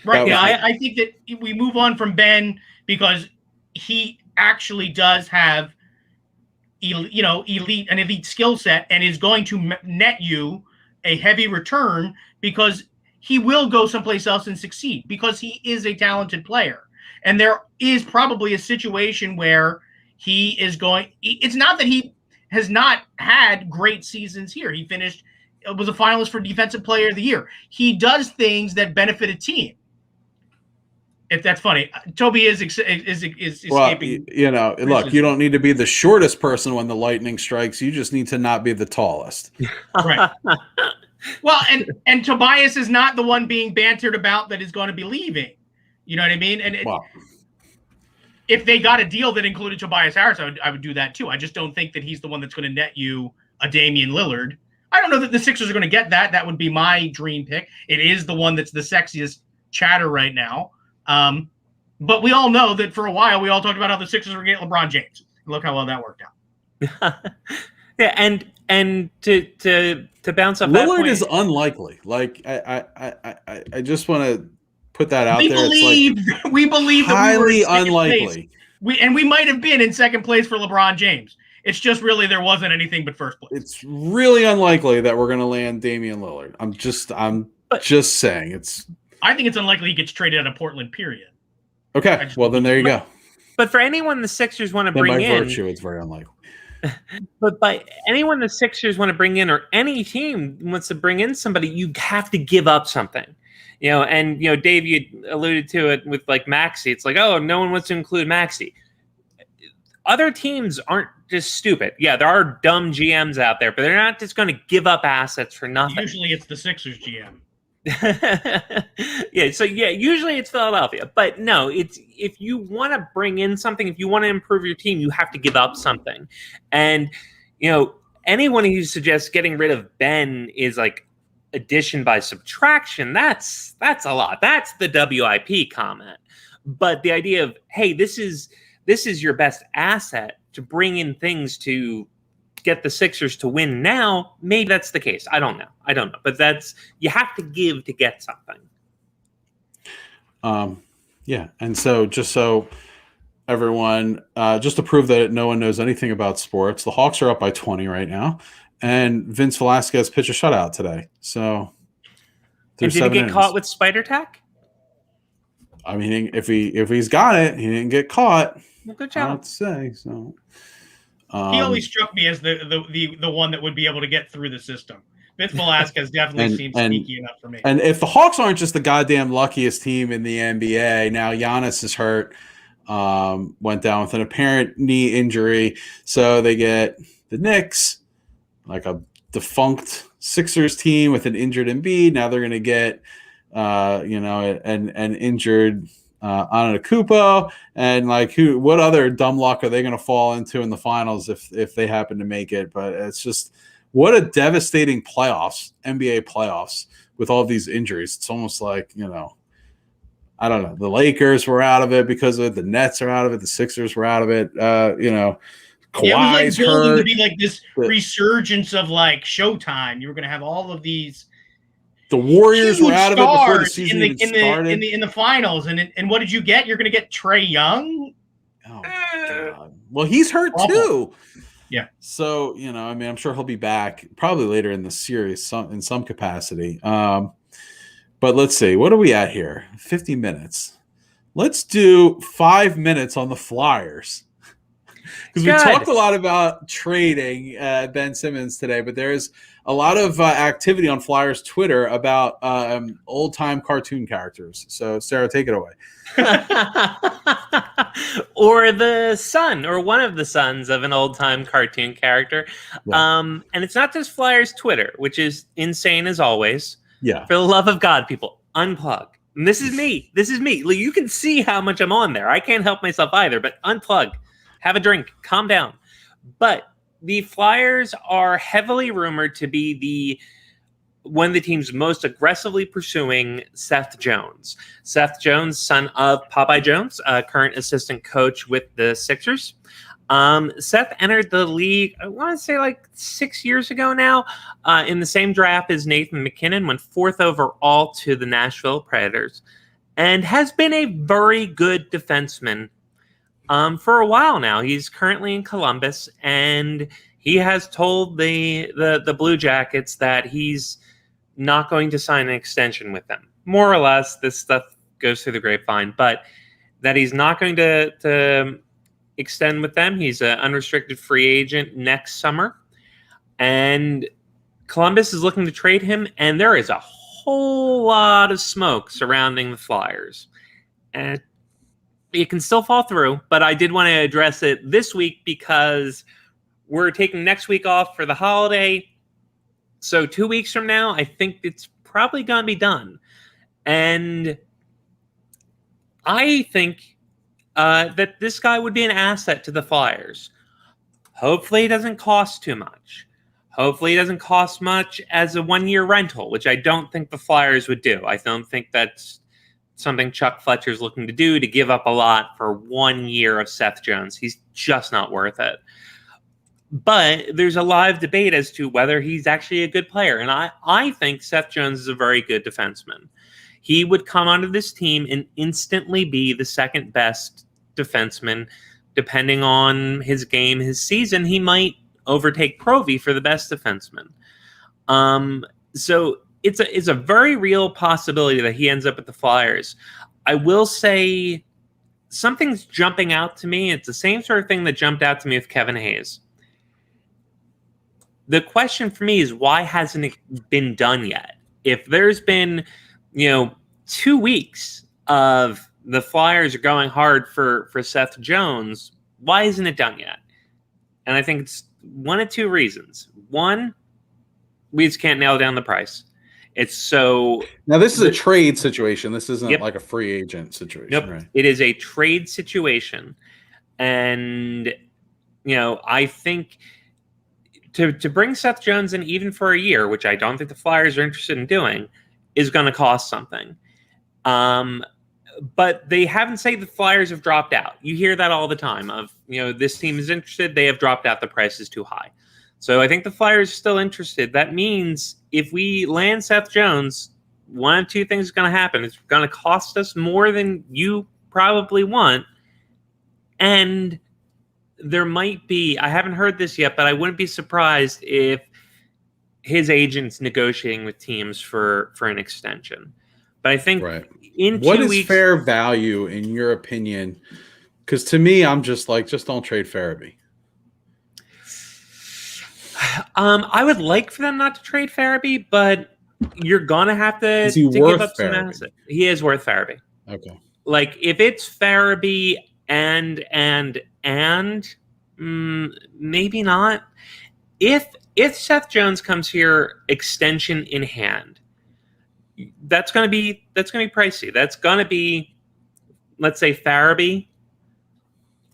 Right. Yeah, I think that we move on from Ben because he actually does have an elite skill set and is going to net you a heavy return because he will go someplace else and succeed because he is a talented player. And there is probably a situation where he is going – it's not that he has not had great seasons here. He was a finalist for Defensive Player of the Year. He does things that benefit a team. If that's funny. Toby is escaping. Look, you don't need to be the shortest person when the lightning strikes. You just need to not be the tallest. Right. Well, and Tobias is not the one being bantered about that is going to be leaving. You know what I mean? And if they got a deal that included Tobias Harris, I would do that too. I just don't think that he's the one that's going to net you a Damian Lillard. I don't know that the Sixers are going to get that. That would be my dream pick. It is the one that's the sexiest chatter right now. But we all know that for a while we all talked about how the Sixers were getting LeBron James. Look how well that worked out. Yeah, and to bounce off Lillard that point, is unlikely. Like I just want to put that out there. We believe that highly unlikely. We might have been in second place for LeBron James. It's just really there wasn't anything but first place. It's really unlikely that we're going to land Damian Lillard. I'm just saying it's. I think it's unlikely he gets traded out of Portland. Period. Okay, well then there you go. But for anyone the Sixers want to bring in, by virtue, it's very unlikely. But by anyone the Sixers want to bring in, or any team wants to bring in somebody, you have to give up something. And Dave, you alluded to it with like Maxey. It's like, oh, no one wants to include Maxey. Other teams aren't just stupid. Yeah, there are dumb GMs out there, but they're not just going to give up assets for nothing. Usually it's the Sixers GM. Usually it's Philadelphia. But no, it's if you want to bring in something, if you want to improve your team, you have to give up something. And, anyone who suggests getting rid of Ben is like addition by subtraction, that's a lot. That's the WIP comment. But the idea of, hey, this is your best asset to bring in things to get the Sixers to win now, maybe that's the case. I don't know. But you have to give to get something. Yeah. And so just so everyone, just to prove that no one knows anything about sports, the Hawks are up by 20 right now. And Vince Velasquez pitched a shutout today. So and did he get caught with spider tack? I mean, if he's got it, he didn't get caught. Well, good job. I have to say so. He always struck me as the one that would be able to get through the system. Vince Velasquez definitely seems sneaky enough for me. And if the Hawks aren't just the goddamn luckiest team in the NBA, now Giannis is hurt, went down with an apparent knee injury. So they get the Knicks, like a defunct Sixers team with an injured Embiid. Now they're going to get, an injured Antetokounmpo, and like what other dumb luck are they going to fall into in the finals if they happen to make it? But it's just what a devastating NBA playoffs with all these injuries. It's almost like, I don't know. The Lakers were out of it because of it. The Nets are out of it. The Sixers were out of it. Kawhi's it was hurt. to be like this resurgence of like Showtime. You were going to have all of these. The Warriors were out of it before the season even started. In the finals, and what did you get? You're going to get Trae Young. Oh God! Well, he's hurt too. Yeah. So I'm sure he'll be back probably later in the series, in some capacity. But let's see, what are we at here? 50 minutes. Let's do 5 minutes on the Flyers. Because we talked a lot about trading Ben Simmons today, but there's a lot of activity on Flyers Twitter about old-time cartoon characters. So, Sarah, take it away. Or the son, or one of the sons of an old-time cartoon character. Yeah. And it's not just Flyers Twitter, which is insane as always. Yeah. For the love of God, people, unplug. And this is me. This is me. You can see how much I'm on there. I can't help myself either, but unplug. Have a drink. Calm down. But the Flyers are heavily rumored to be one of the teams most aggressively pursuing Seth Jones. Seth Jones, son of Popeye Jones, current assistant coach with the Sixers. Seth entered the league, I want to say like 6 years ago now, in the same draft as Nathan McKinnon, went 4th overall to the Nashville Predators, and has been a very good defenseman for a while now. He's currently in Columbus, and he has told the Blue Jackets that he's not going to sign an extension with them. More or less, this stuff goes through the grapevine, but that he's not going to extend with them. He's an unrestricted free agent next summer, and Columbus is looking to trade him, and there is a whole lot of smoke surrounding the Flyers. And it can still fall through, but I did want to address it this week because we're taking next week off for the holiday. So 2 weeks from now, I think it's probably going to be done. And I think that this guy would be an asset to the Flyers. Hopefully it doesn't cost too much. Hopefully it doesn't cost much as a 1-year rental, which I don't think the Flyers would do. I don't think that's something Chuck Fletcher's looking to do, to give up a lot for 1 year of Seth Jones. He's just not worth it. But there's a live debate as to whether he's actually a good player. And I think Seth Jones is a very good defenseman. He would come onto this team and instantly be the second best defenseman. Depending on his game, his season, he might overtake Provy for the best defenseman. So it's a very real possibility that he ends up at the Flyers. I will say something's jumping out to me. It's the same sort of thing that jumped out to me with Kevin Hayes. The question for me is, why hasn't it been done yet? If there's been, 2 weeks of the Flyers are going hard for Seth Jones, why isn't it done yet? And I think it's one of two reasons. One, we just can't nail down the price. It's so... Now, this is a trade situation. This isn't like a free agent situation. Nope. Right? It is a trade situation. And, I think to bring Seth Jones in even for a year, which I don't think the Flyers are interested in doing, is going to cost something. But they haven't said the Flyers have dropped out. You hear that all the time of, this team is interested. They have dropped out. The price is too high. So I think the Flyers are still interested. That means if we land Seth Jones, one of two things is going to happen. It's going to cost us more than you probably want. And there might be, I haven't heard this yet, but I wouldn't be surprised if his agent's negotiating with teams for an extension. But I think in 2 weeks... What is fair value in your opinion? Because to me, I'm just don't trade Theraby. I would like for them not to trade Theraby, but you're gonna have to give up some assets. He is worth Theraby. Okay. Like if it's Theraby and maybe not. If Seth Jones comes here extension in hand, that's gonna be pricey. That's gonna be, let's say, Theraby,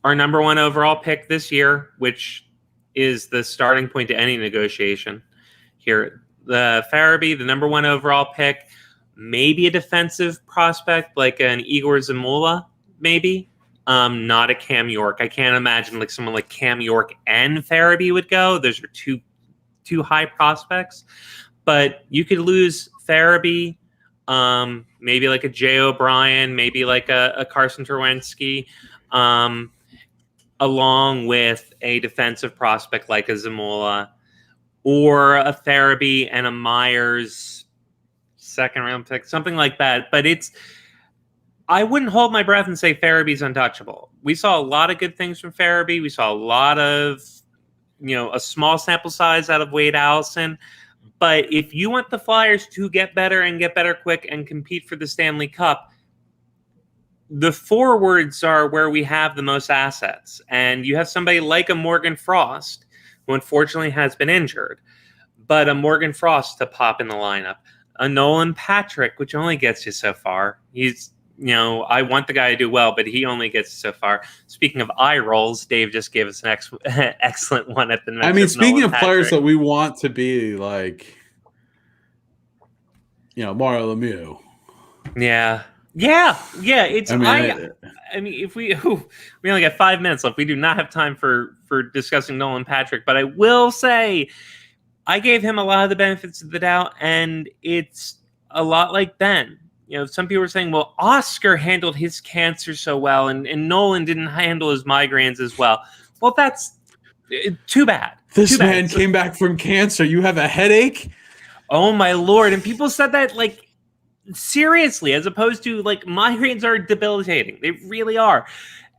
our number 1 overall pick this year, which is the starting point to any negotiation here. The Theraby, the number 1 overall pick, maybe a defensive prospect like an Igor Zamula, maybe. Not a Cam York. I can't imagine someone like Cam York and Theraby would go. Those are two high prospects. But you could lose Theraby, maybe like a Jay O'Brien, maybe like a Carson Terwensky, along with a defensive prospect like a Zamula, or a Theraby and a Myers second-round pick, something like that. But I wouldn't hold my breath and say Theraby's untouchable. We saw a lot of good things from Theraby. We saw a lot of, a small sample size out of Wade Allison. But if you want the Flyers to get better and get better quick and compete for the Stanley Cup, the forwards are where we have the most assets. And you have somebody like a Morgan Frost, who unfortunately has been injured, but a Morgan Frost to pop in the lineup. A Nolan Patrick, which only gets you so far. He's, I want the guy to do well, but he only gets so far. Speaking of eye rolls, Dave just gave us an excellent one at the mention. I mean, speaking Nolan of players Patrick. that we want to be like, Mario Lemieux. Yeah. It's I mean, if we only got 5 minutes left, we do not have time for discussing Nolan Patrick. But I will say, I gave him a lot of the benefits of the doubt, and it's a lot like Ben. Some people are saying, well, Oscar handled his cancer so well, and Nolan didn't handle his migraines as well. Well, that's too bad. This man came back from cancer. You have a headache? Oh, my Lord. And people said that, seriously, as opposed to, migraines are debilitating. They really are.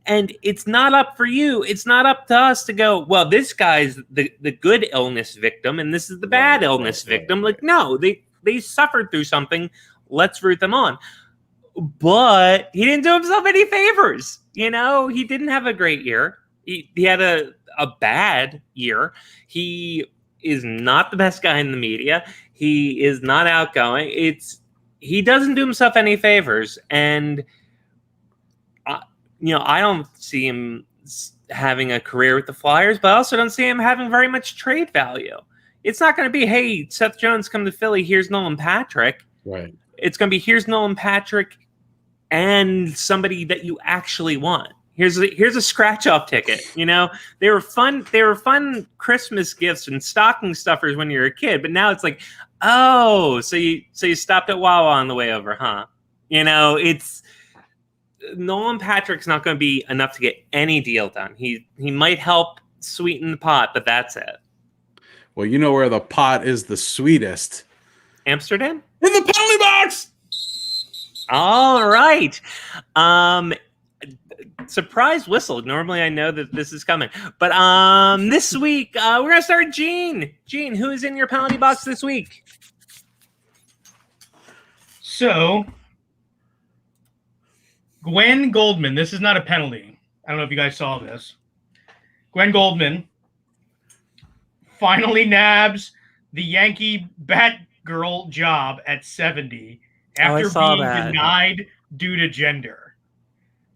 And it's not up for you. It's not up to us to go, well, this guy's the good illness victim, and this is the bad illness victim. No, they suffered through something. Let's root them on. But he didn't do himself any favors. He didn't have a great year. He had a bad year. He is not the best guy in the media. He is not outgoing. He doesn't do himself any favors. And, I don't see him having a career with the Flyers, but I also don't see him having very much trade value. It's not going to be, hey, Seth Jones, come to Philly. Here's Nolan Patrick. Right. It's going to be, here's Nolan Patrick and somebody that you actually want. Here's a scratch-off ticket. They were fun Christmas gifts and stocking stuffers when you were a kid, but now it's like, oh, so you stopped at Wawa on the way over, huh? It's Nolan Patrick's not going to be enough to get any deal done. He might help sweeten the pot, but that's it. Well, where the pot is the sweetest? Amsterdam? In the penalty box! All right. Surprise whistle. Normally I know that this is coming. But this week, we're going to start with Gene. Gene, who is in your penalty box this week? So, Gwen Goldman. This is not a penalty. I don't know if you guys saw this. Gwen Goldman finally nabs the Yankee Batgirl job at 70 after being denied due to gender.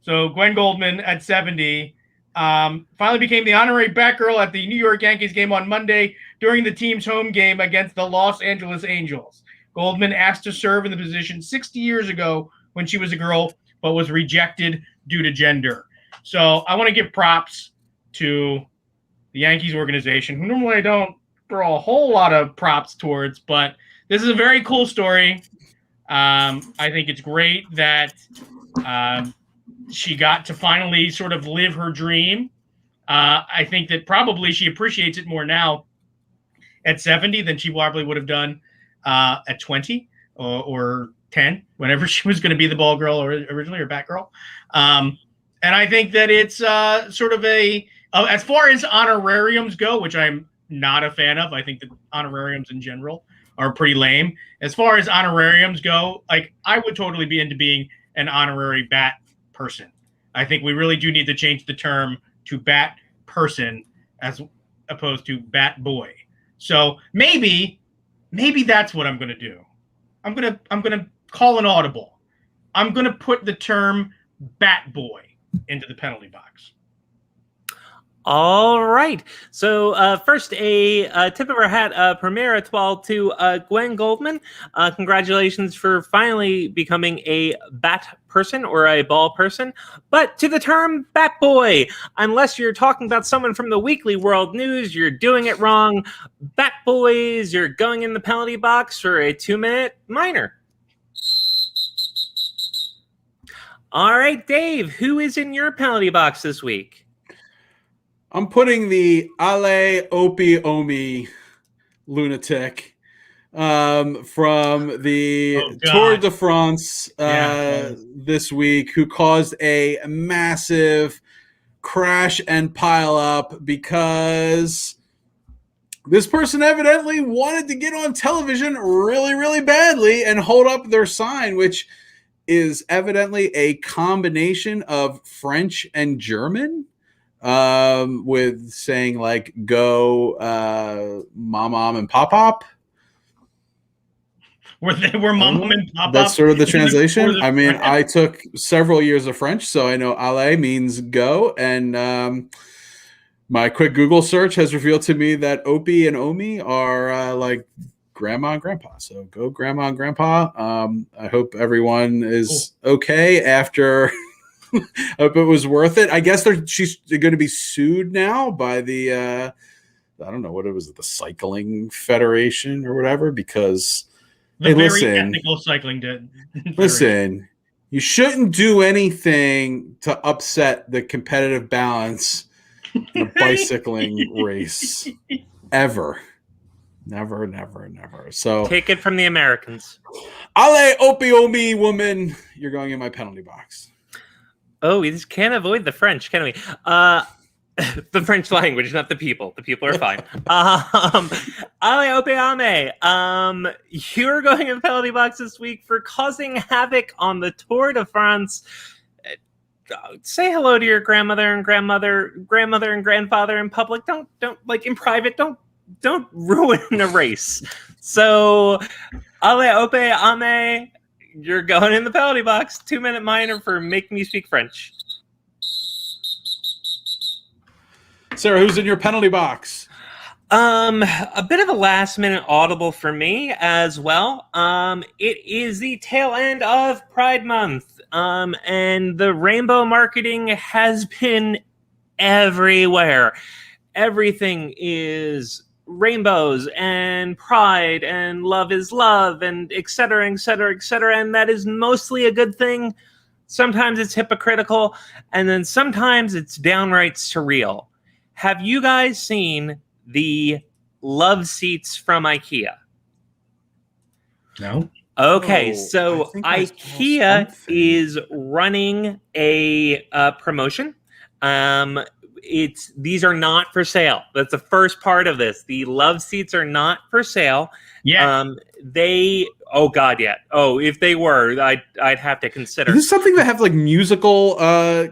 So Gwen Goldman at 70 finally became the honorary Batgirl at the New York Yankees game on Monday during the team's home game against the Los Angeles Angels. Goldman asked to serve in the position 60 years ago when she was a girl, but was rejected due to gender. So I want to give props to the Yankees organization, who normally I don't throw a whole lot of props towards, but this is a very cool story. I think it's great that she got to finally sort of live her dream. I think that probably she appreciates it more now at 70 than she probably would have done at 20 or 10, whenever she was going to be the ball girl or originally, or Batgirl. And I think that it's sort of as far as honorariums go, which I'm not a fan of. I think that honorariums in general are pretty lame. As far as honorariums go, I would totally be into being an honorary Bat person. I think we really do need to change the term to Bat person as opposed to Bat boy. So maybe that's what I'm going to do. I'm going to call an audible. I'm going to put the term Bat boy into the penalty box. All right. So first, a tip of our hat, Premier Etoile to Gwen Goldman. Congratulations for finally becoming a bat person or a ball person. But to the term Bat Boy, unless you're talking about someone from the Weekly World News, you're doing it wrong. Bat Boys, you're going in the penalty box for a 2-minute minor. All right, Dave, who is in your penalty box this week? I'm putting the Ale Opie Omi lunatic, from the Tour de France this week, who caused a massive crash and pile up because this person evidently wanted to get on television really, really badly and hold up their sign, which is evidently a combination of French and German, with saying like "Go, mom and pop." Were mom and pop? That's sort of the translation. I mean, I took several years of French, so I know "aller" means go, and my quick Google search has revealed to me that Opie and Omi are like grandma and grandpa. So go grandma and grandpa. I hope everyone is okay after. I hope it was worth it. I guess she's going to be sued now by the I don't know what it was, the Cycling Federation or whatever, because ethical cycling listen, you shouldn't do anything to upset the competitive balance in a bicycling race ever. Never. So take it from the Americans. Ale opiomi, woman, you're going in my penalty box. Oh, we just can't avoid the French, can we? The French language, not the people. The people are fine. Ale opiame. You're going in the penalty box this week for causing havoc on the Tour de France. Say hello to your grandmother and grandfather in public. Don't like in private. Don't ruin a race. So, ale ope ame, you're going in the penalty box. 2-minute minor for Make Me Speak French. Sarah, who's in your penalty box? A bit of a last-minute audible for me as well. It is the tail end of Pride Month, and the rainbow marketing has been everywhere. Everything is rainbows and pride and love is love and et cetera, and that is mostly a good thing. Sometimes it's hypocritical, and then sometimes it's downright surreal. Have you guys seen the love seats from IKEA? No. Okay, so IKEA is running a promotion. These are not for sale. That's the first part of this. The love seats are not for sale. Yeah. Oh God, yeah. Oh, if they were, I'd have to consider. Is this something that have like musical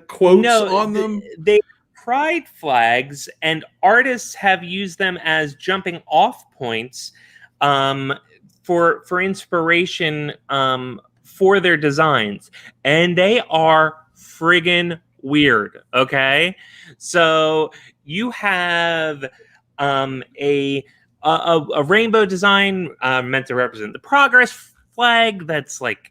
quotes on them? They pride flags, and artists have used them as jumping off points for inspiration for their designs, and they are friggin' weird. Okay, so you have a rainbow design meant to represent the progress flag that's like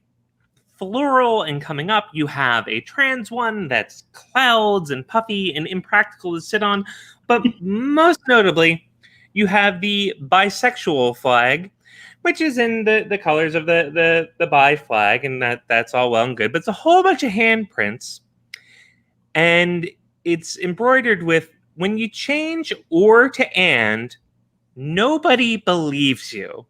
floral and coming up. You have a trans one that's clouds and puffy and impractical to sit on, but most notably you have the bisexual flag, which is in the colors of the bi flag, and that's all well and good, but it's a whole bunch of handprints, and it's embroidered with, when you change or to and, nobody believes you.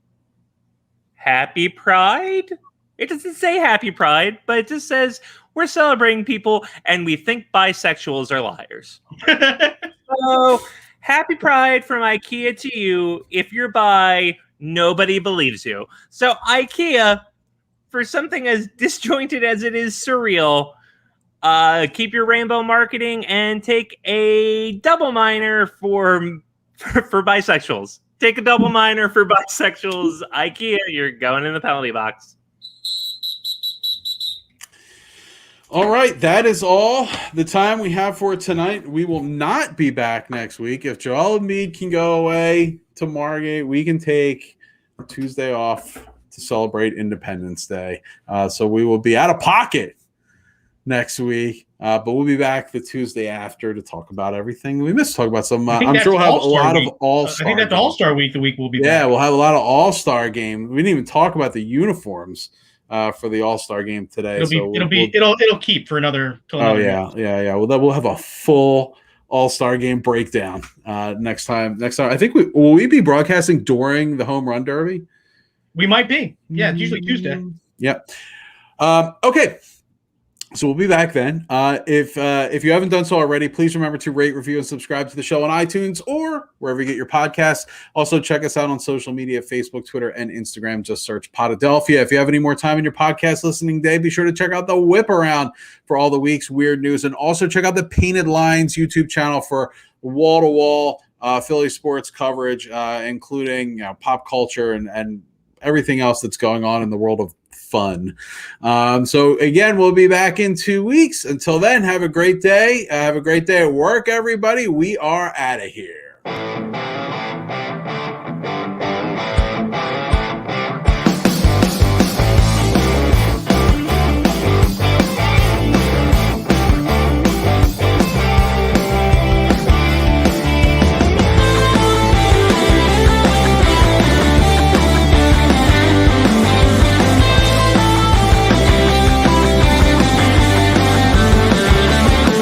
Happy Pride? It doesn't say Happy Pride, but it just says we're celebrating people and we think bisexuals are liars. So, Happy Pride from IKEA to you. If you're bi, nobody believes you. So IKEA, for something as disjointed as it is surreal, keep your rainbow marketing and take a double minor for bisexuals. Take a double minor for bisexuals. IKEA, you're going in the penalty box. All right, that is all the time we have for tonight. We will not be back next week. If Joel Embiid can go away to Margate, we can take a Tuesday off to celebrate Independence Day. So we will be out of pocket next week, but we'll be back the Tuesday after to talk about everything we missed. Talk about some. I'm sure we'll have a lot of All-Star. I think that's All-Star week. The week we'll be back. Yeah, we'll have a lot of All-Star games. We didn't even talk about the uniforms for the All-Star game today. It'll keep for another. Yeah. Well, we'll have a full All-Star game breakdown next time. I think will we be broadcasting during the Home Run Derby? We might be. Yeah, it's usually Tuesday. Yep. Okay. So we'll be back then. If you haven't done so already, please remember to rate, review, and subscribe to the show on iTunes or wherever you get your podcasts. Also, check us out on social media, Facebook, Twitter, and Instagram. Just search Podadelphia. If you have any more time in your podcast listening day, be sure to check out the Whip Around for all the week's weird news. And also check out the Painted Lines YouTube channel for wall-to-wall Philly sports coverage, including pop culture and everything else that's going on in the world of fun. So again, we'll be back in 2 weeks. Until then, have a great day. Have a great day at work, everybody. We are out of here.